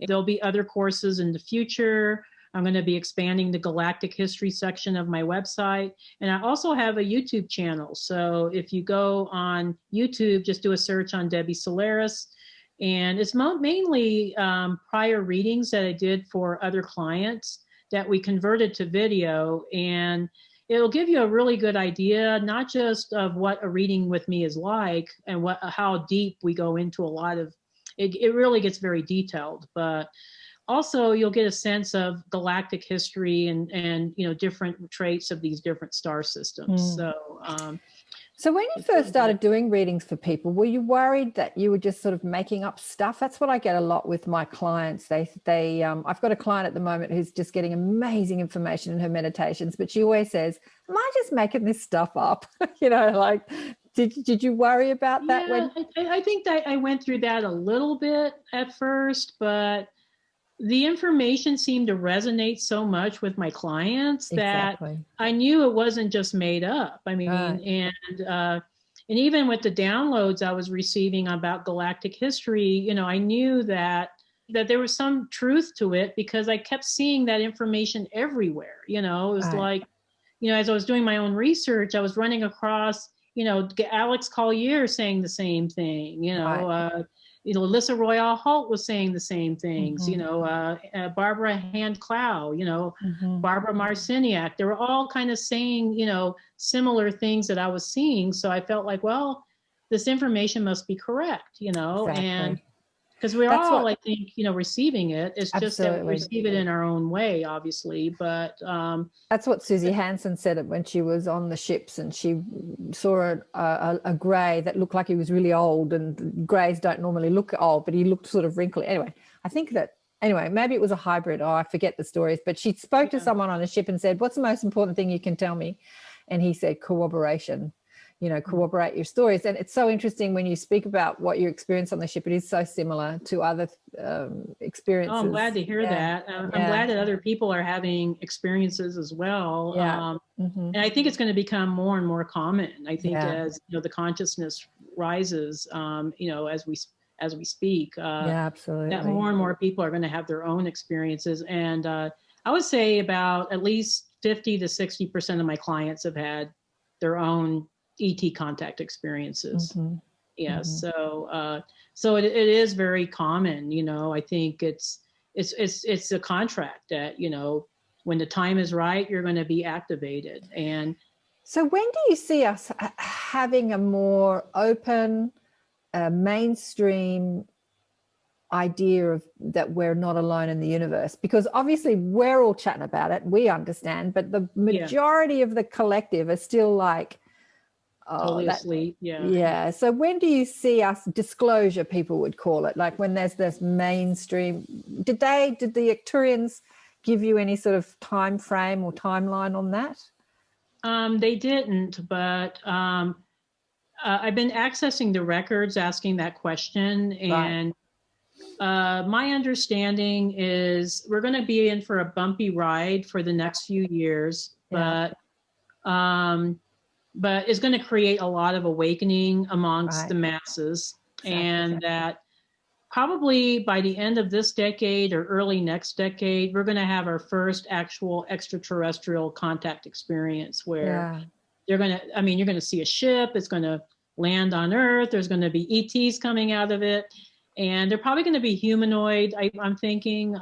There'll be other courses in the future. I'm going to be expanding the galactic history section of my website. And I also have a YouTube channel. So if you go on YouTube, just do a search on Debbie Solaris. And it's mainly prior readings that I did for other clients that we converted to video. And it'll give you a really good idea, not just of what a reading with me is like and how deep we go into a lot of, it really gets very detailed, but also you'll get a sense of galactic history and different traits of these different star systems. So when you first started doing readings for people, were you worried that you were just sort of making up stuff? That's what I get a lot with my clients. I've got a client at the moment who's just getting amazing information in her meditations, but she always says, am I just making this stuff up? Did you worry about that? I think that I went through that a little bit at first, but the information seemed to resonate so much with my clients that I knew it wasn't just made up. I mean, and even with the downloads I was receiving about galactic history, I knew that there was some truth to it because I kept seeing that information everywhere. It was like, as I was doing my own research, I was running across, Alex Collier saying the same thing, Alyssa Royale Holt was saying the same things, Barbara Hand Clow, Barbara Marciniak. They were all kind of saying, similar things that I was seeing. So I felt like, well, this information must be correct, and because we're I think, receiving it. It's just that we receive it in our own way, obviously. But that's what Susie Hansen said when she was on the ships and she saw a grey that looked like he was really old, and greys don't normally look old, but he looked sort of wrinkly. Anyway, I think maybe it was a hybrid. I forget the stories, but she spoke to someone on a ship and said, what's the most important thing you can tell me? And he said, corroboration. Corroborate your stories. And it's so interesting when you speak about what you experienced on the ship. It is so similar to other experiences. Oh, I'm glad to hear that. I'm glad that other people are having experiences as well. And I think it's going to become more and more common. I think as the consciousness rises, as we speak, absolutely, that more and more people are going to have their own experiences. And I would say about at least 50 to 60% of my clients have had their own ET contact experiences. So it is very common. I think it's a contract that when the time is right, you're going to be activated. And so when do you see us having a more open mainstream idea of that we're not alone in the universe? Because obviously we're all chatting about it, we understand, but the majority of the collective are still like totally asleep. So when do you see us, disclosure people would call it, like when there's this mainstream, did the Arcturians give you any sort of time frame or timeline on that? They didn't, but I've been accessing the records asking that question, and my understanding is we're going to be in for a bumpy ride for the next few years, but it's going to create a lot of awakening amongst the masses. And that probably by the end of this decade or early next decade, we're going to have our first actual extraterrestrial contact experience where you're going to see a ship, it's going to land on Earth, there's going to be ETs coming out of it, and they're probably going to be humanoid, I'm thinking.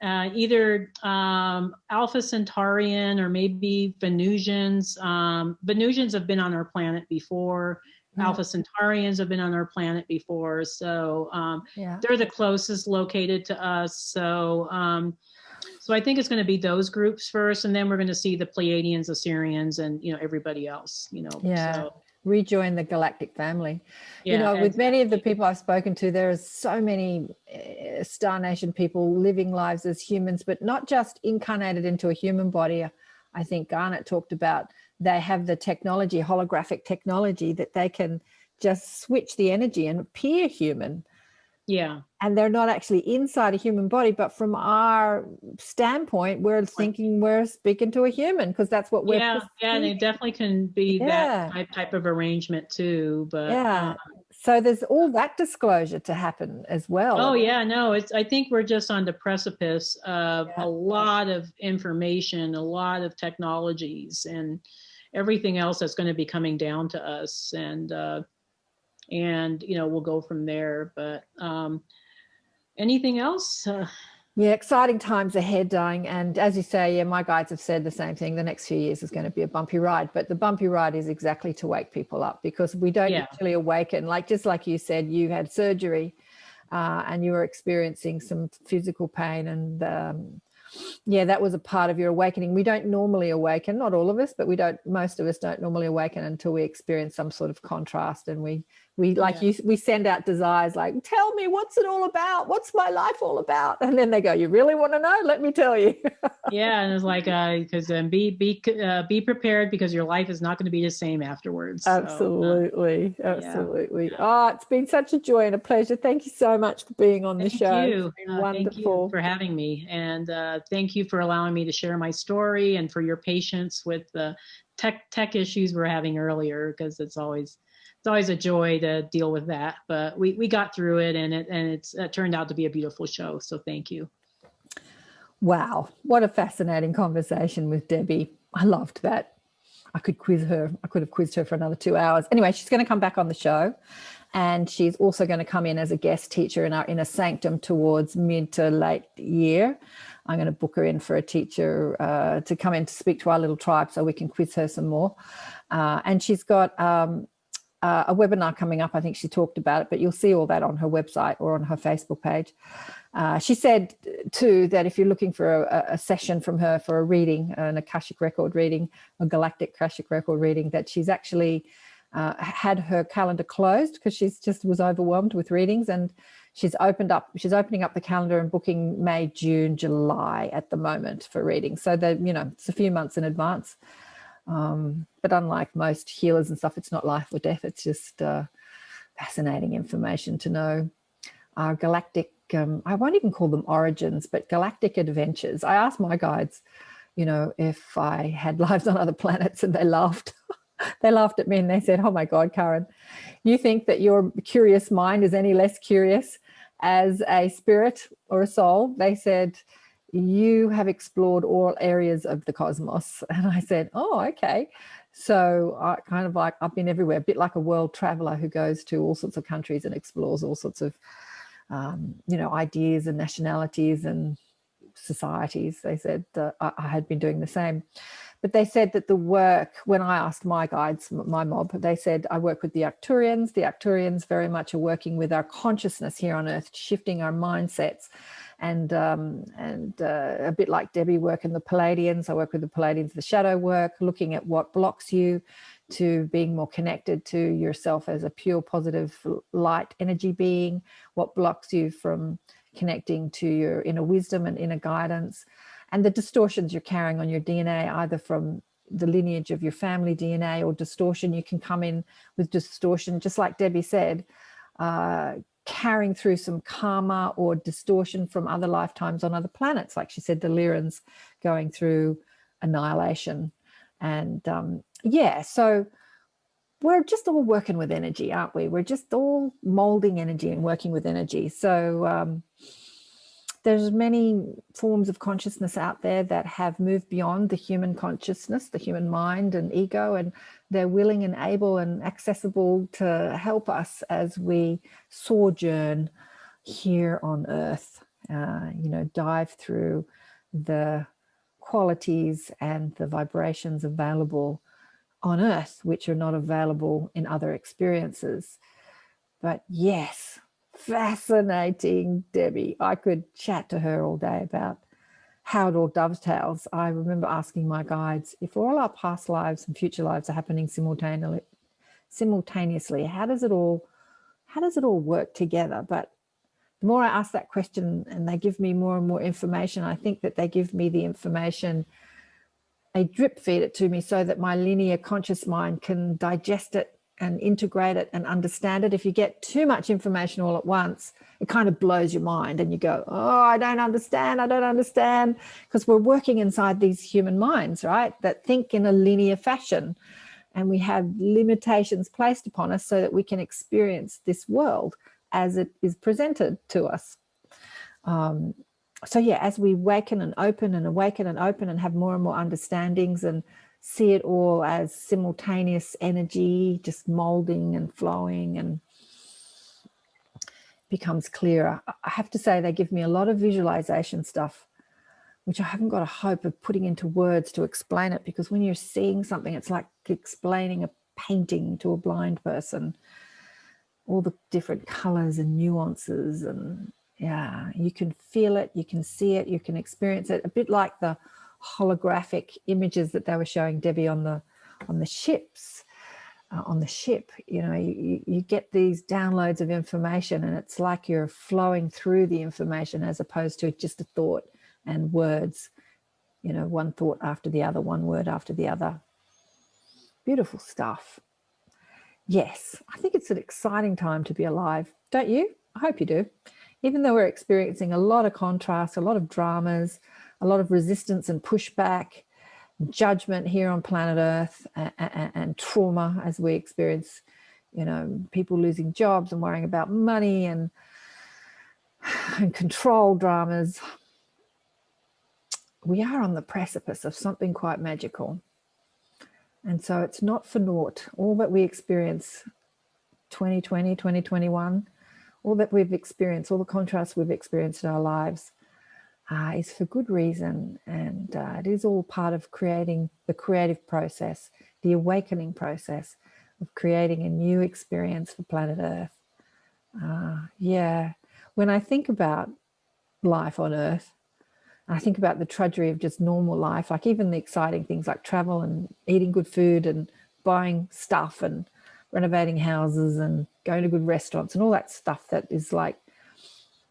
Either Alpha Centaurian or maybe Venusians. Venusians have been on our planet before. Alpha Centaurians have been on our planet before. So they're the closest located to us. So I think it's going to be those groups first, and then we're going to see the Pleiadians, the Syrians, and everybody else. So. Rejoin the galactic family. With many of the people I've spoken to, there are so many Star Nation people living lives as humans, but not just incarnated into a human body. I think Garnet talked about they have the technology, holographic technology, that they can just switch the energy and appear human. And they're not actually inside a human body, but from our standpoint, we're thinking we're speaking to a human because that's what we're and it definitely can be that type of arrangement too. But so there's all that disclosure to happen as well. I think we're just on the precipice of a lot of information, a lot of technologies, and everything else that's going to be coming down to us. And we'll go from there. But anything else? Exciting times ahead, darling. And as you say, my guides have said the same thing. The next few years is going to be a bumpy ride, but the bumpy ride is exactly to wake people up, because we don't usually awaken. Just like you said, you had surgery and you were experiencing some physical pain, and yeah, that was a part of your awakening. We don't normally awaken, not all of us, but most of us don't normally awaken until we experience some sort of contrast, and we we send out desires like, tell me, what's it all about? What's my life all about? And then they go, you really want to know? Let me tell you. Yeah, and it's like, because be prepared, because your life is not going to be the same afterwards. Absolutely, so, absolutely. Yeah. Oh, it's been such a joy and a pleasure. Thank you so much for being on the show. Thank you. It's been wonderful. Thank you for having me, and thank you for allowing me to share my story, and for your patience with the tech issues we're having earlier, because it's always a joy to deal with that. But we got through it, and it's turned out to be a beautiful show. So thank you. Wow, what a fascinating conversation with Debbie. I loved that. I could have quizzed her for another 2 hours. Anyway, she's going to come back on the show, and she's also going to come in as a guest teacher in a SANCTUM towards mid to late year. I'm going to book her in for a teacher to come in to speak to our little tribe so we can quiz her some more. And she's got a webinar coming up. I think she talked about it, but you'll see all that on her website or on her Facebook page. She said too that if you're looking for a session from her for a reading, an Akashic record reading, a Galactic Akashic record reading, that she's actually had her calendar closed because she's just was overwhelmed with readings, and she's opening up the calendar and booking May, June, July at the moment for readings. So that, it's a few months in advance. But unlike most healers and stuff, it's not life or death. It's just fascinating information to know. Our galactic, I won't even call them origins, but galactic adventures. I asked my guides, if I had lives on other planets, and they laughed. They laughed at me and they said, oh my God, Karen, you think that your curious mind is any less curious as a spirit or a soul? They said, you have explored all areas of the cosmos. And I said, oh, okay. So I kind of like, I've been everywhere, a bit like a world traveler who goes to all sorts of countries and explores all sorts of, ideas and nationalities and societies. They said I had been doing the same. But they said that the work, when I asked my guides, my mob, they said, I work with the Arcturians. The Arcturians very much are working with our consciousness here on Earth, shifting our mindsets. And a bit like Debbie work in the Pleiadians, I work with the Pleiadians, the shadow work, looking at what blocks you to being more connected to yourself as a pure positive light energy being, what blocks you from connecting to your inner wisdom and inner guidance, and the distortions you're carrying on your DNA, either from the lineage of your family DNA or distortion. You can come in with distortion, just like Debbie said, carrying through some karma or distortion from other lifetimes on other planets. Like she said, the Lyrans going through annihilation. And so we're just all working with energy, aren't we? We're just all molding energy and working with energy. So there's many forms of consciousness out there that have moved beyond the human consciousness, the human mind and ego, and they're willing and able and accessible to help us as we sojourn here on Earth, dive through the qualities and the vibrations available on Earth, which are not available in other experiences. But yes, fascinating, Debbie. I could chat to her all day about how it all dovetails. I remember asking my guides, if all our past lives and future lives are happening simultaneously, how does it all work together? But the more I ask that question and they give me more and more information, I think that they give me the information, they drip feed it to me so that my linear conscious mind can digest it and integrate it and understand it. If you get too much information all at once, it kind of blows your mind and you go, oh, I don't understand, because we're working inside these human minds, right, that think in a linear fashion, and we have limitations placed upon us so that we can experience this world as it is presented to us. As we awaken and open and have more and more understandings and see it all as simultaneous energy, just molding and flowing, and becomes clearer. I have to say, they give me a lot of visualization stuff, which I haven't got a hope of putting into words to explain it, because when you're seeing something, it's like explaining a painting to a blind person. all the different colors and nuances, and yeah, you can feel it, you can see it, you can experience it, a bit like the holographic images that they were showing Debbie on the ships. On the ship, you know, you get these downloads of information, and it's like you're flowing through the information as opposed to just a thought and words, you know, one thought after the other, one word after the other. Beautiful stuff. Yes, I think it's an exciting time to be alive, don't you? I hope you do. Even though we're experiencing a lot of contrast, a lot of dramas, a lot of resistance and pushback, judgment here on planet Earth, and trauma as we experience, you know, people losing jobs and worrying about money and control dramas. We are on the precipice of something quite magical. And so it's not for naught. All that we experience 2020, 2021, all that we've experienced, all the contrasts we've experienced in our lives, is for good reason, and it is all part of creating the creative process, the awakening process of creating a new experience for planet Earth. Yeah, when I think about life on Earth, I think about the drudgery of just normal life, like even the exciting things like travel and eating good food and buying stuff and renovating houses and going to good restaurants and all that stuff that is like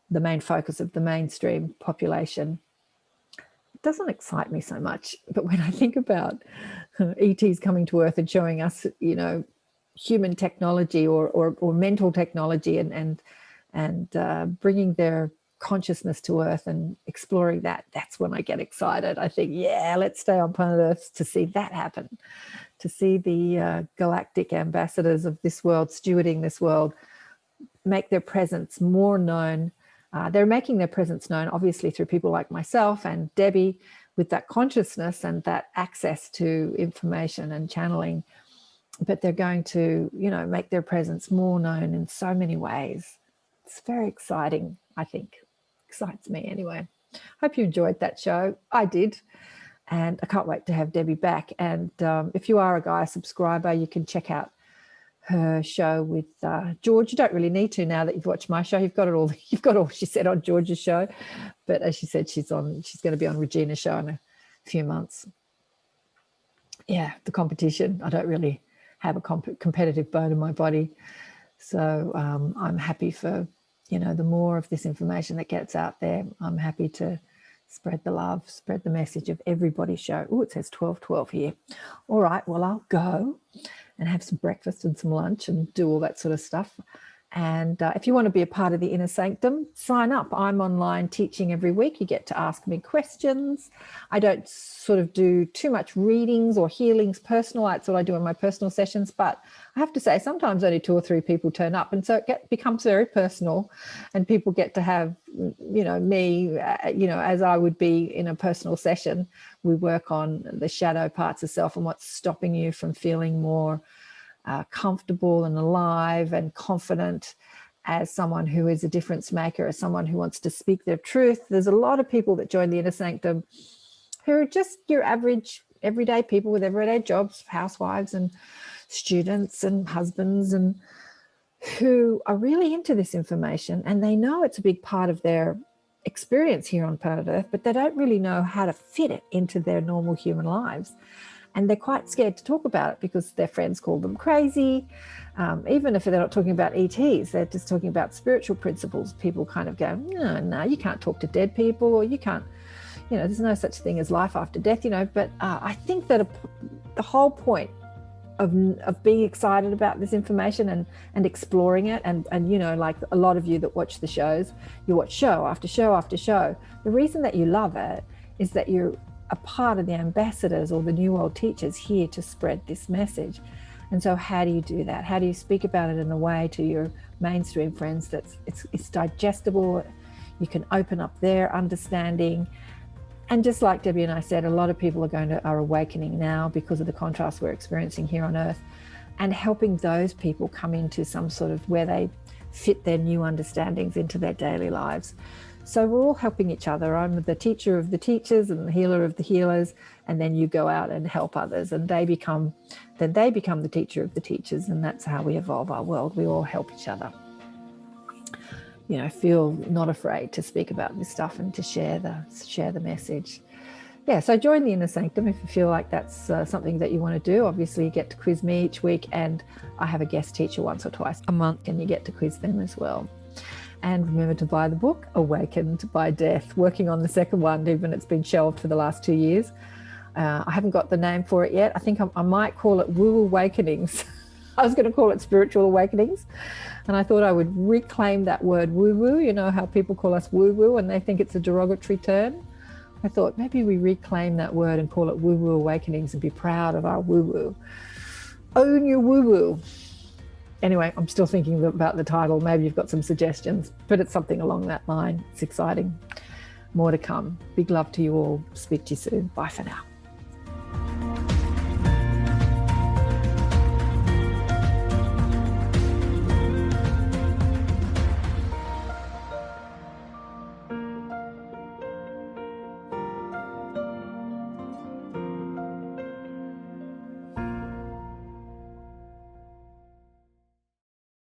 the main focus of the mainstream population. It doesn't excite me so much. But when I think about ETs coming to Earth and showing us, you know, human technology or mental technology and bringing their consciousness to Earth and exploring that, that's when I get excited. I think, yeah, let's stay on planet Earth to see that happen, to see the galactic ambassadors of this world, stewarding this world, make their presence more known. They're making their presence known, obviously, through people like myself and Debbie, with that consciousness and that access to information and channeling. But they're going to, you know, make their presence more known in so many ways. It's very exciting, I think. Excites me anyway. Hope you enjoyed that show. I did. And I can't wait to have Debbie back. And if you are a Gaia subscriber, you can check out her show with George. You don't really need to now that you've watched my show. You've got it all. You've got all she said on George's show, but as she said, she's going to be on Regina's show in a few months. Yeah, the competition. I don't really have a competitive bone in my body, so I'm happy for, you know, the more of this information that gets out there. I'm happy to spread the love, spread the message of everybody's show. Oh, it says 12:12 here. All right, well, I'll go and have some breakfast and some lunch and do all that sort of stuff. And if you want to be a part of the Inner Sanctum, sign up. I'm online teaching every week. You get to ask me questions. I don't sort of do too much readings or healings personal. That's what I do in my personal sessions. But I have to say, sometimes only 2 or 3 people turn up. And so it becomes very personal, and people get to have, you know, me, you know, as I would be in a personal session. We work on the shadow parts of self and what's stopping you from feeling more comfortable and alive and confident as someone who is a difference maker, as someone who wants to speak their truth. There's a lot of people that join the Inner Sanctum who are just your average everyday people with everyday jobs, housewives and students and husbands, and who are really into this information, and they know it's a big part of their experience here on planet Earth, but they don't really know how to fit it into their normal human lives. And they're quite scared to talk about it because their friends call them crazy. Even if they're not talking about ETs, they're just talking about spiritual principles. People kind of go, no, you can't talk to dead people, or you can't, you know, there's no such thing as life after death, you know. But I think that the whole point of being excited about this information and exploring it, and you know, like a lot of you that watch the shows, you watch show after show after show. The reason that you love it is that you're a part of the ambassadors or the New World teachers here to spread this message. And so how do you do that? How do you speak about it in a way to your mainstream friends that it's digestible, you can open up their understanding? And just like Debbie and I said, a lot of people are awakening now because of the contrast we're experiencing here on Earth, and helping those people come into some sort of where they fit their new understandings into their daily lives. So we're all helping each other. I'm the teacher of the teachers and the healer of the healers, and then you go out and help others, and they become the teacher of the teachers, and that's how we evolve our world. We all help each other. You know, feel not afraid to speak about this stuff and to share the message. Yeah, so join the Inner Sanctum if you feel like that's something that you want to do. Obviously, you get to quiz me each week, and I have a guest teacher once or twice a month, and you get to quiz them as well. And remember to buy the book, Awakened by Death. Working on the second one, even it's been shelved for the last 2 years. I haven't got the name for it yet. I think I might call it Woo Awakenings. I was going to call it Spiritual Awakenings. And I thought I would reclaim that word woo-woo. You know how people call us woo-woo and they think it's a derogatory term? I thought maybe we reclaim that word and call it Woo-Woo Awakenings and be proud of our woo-woo. Own your woo-woo. Anyway, I'm still thinking about the title. Maybe you've got some suggestions, but it's something along that line. It's exciting. More to come. Big love to you all. Speak to you soon. Bye for now.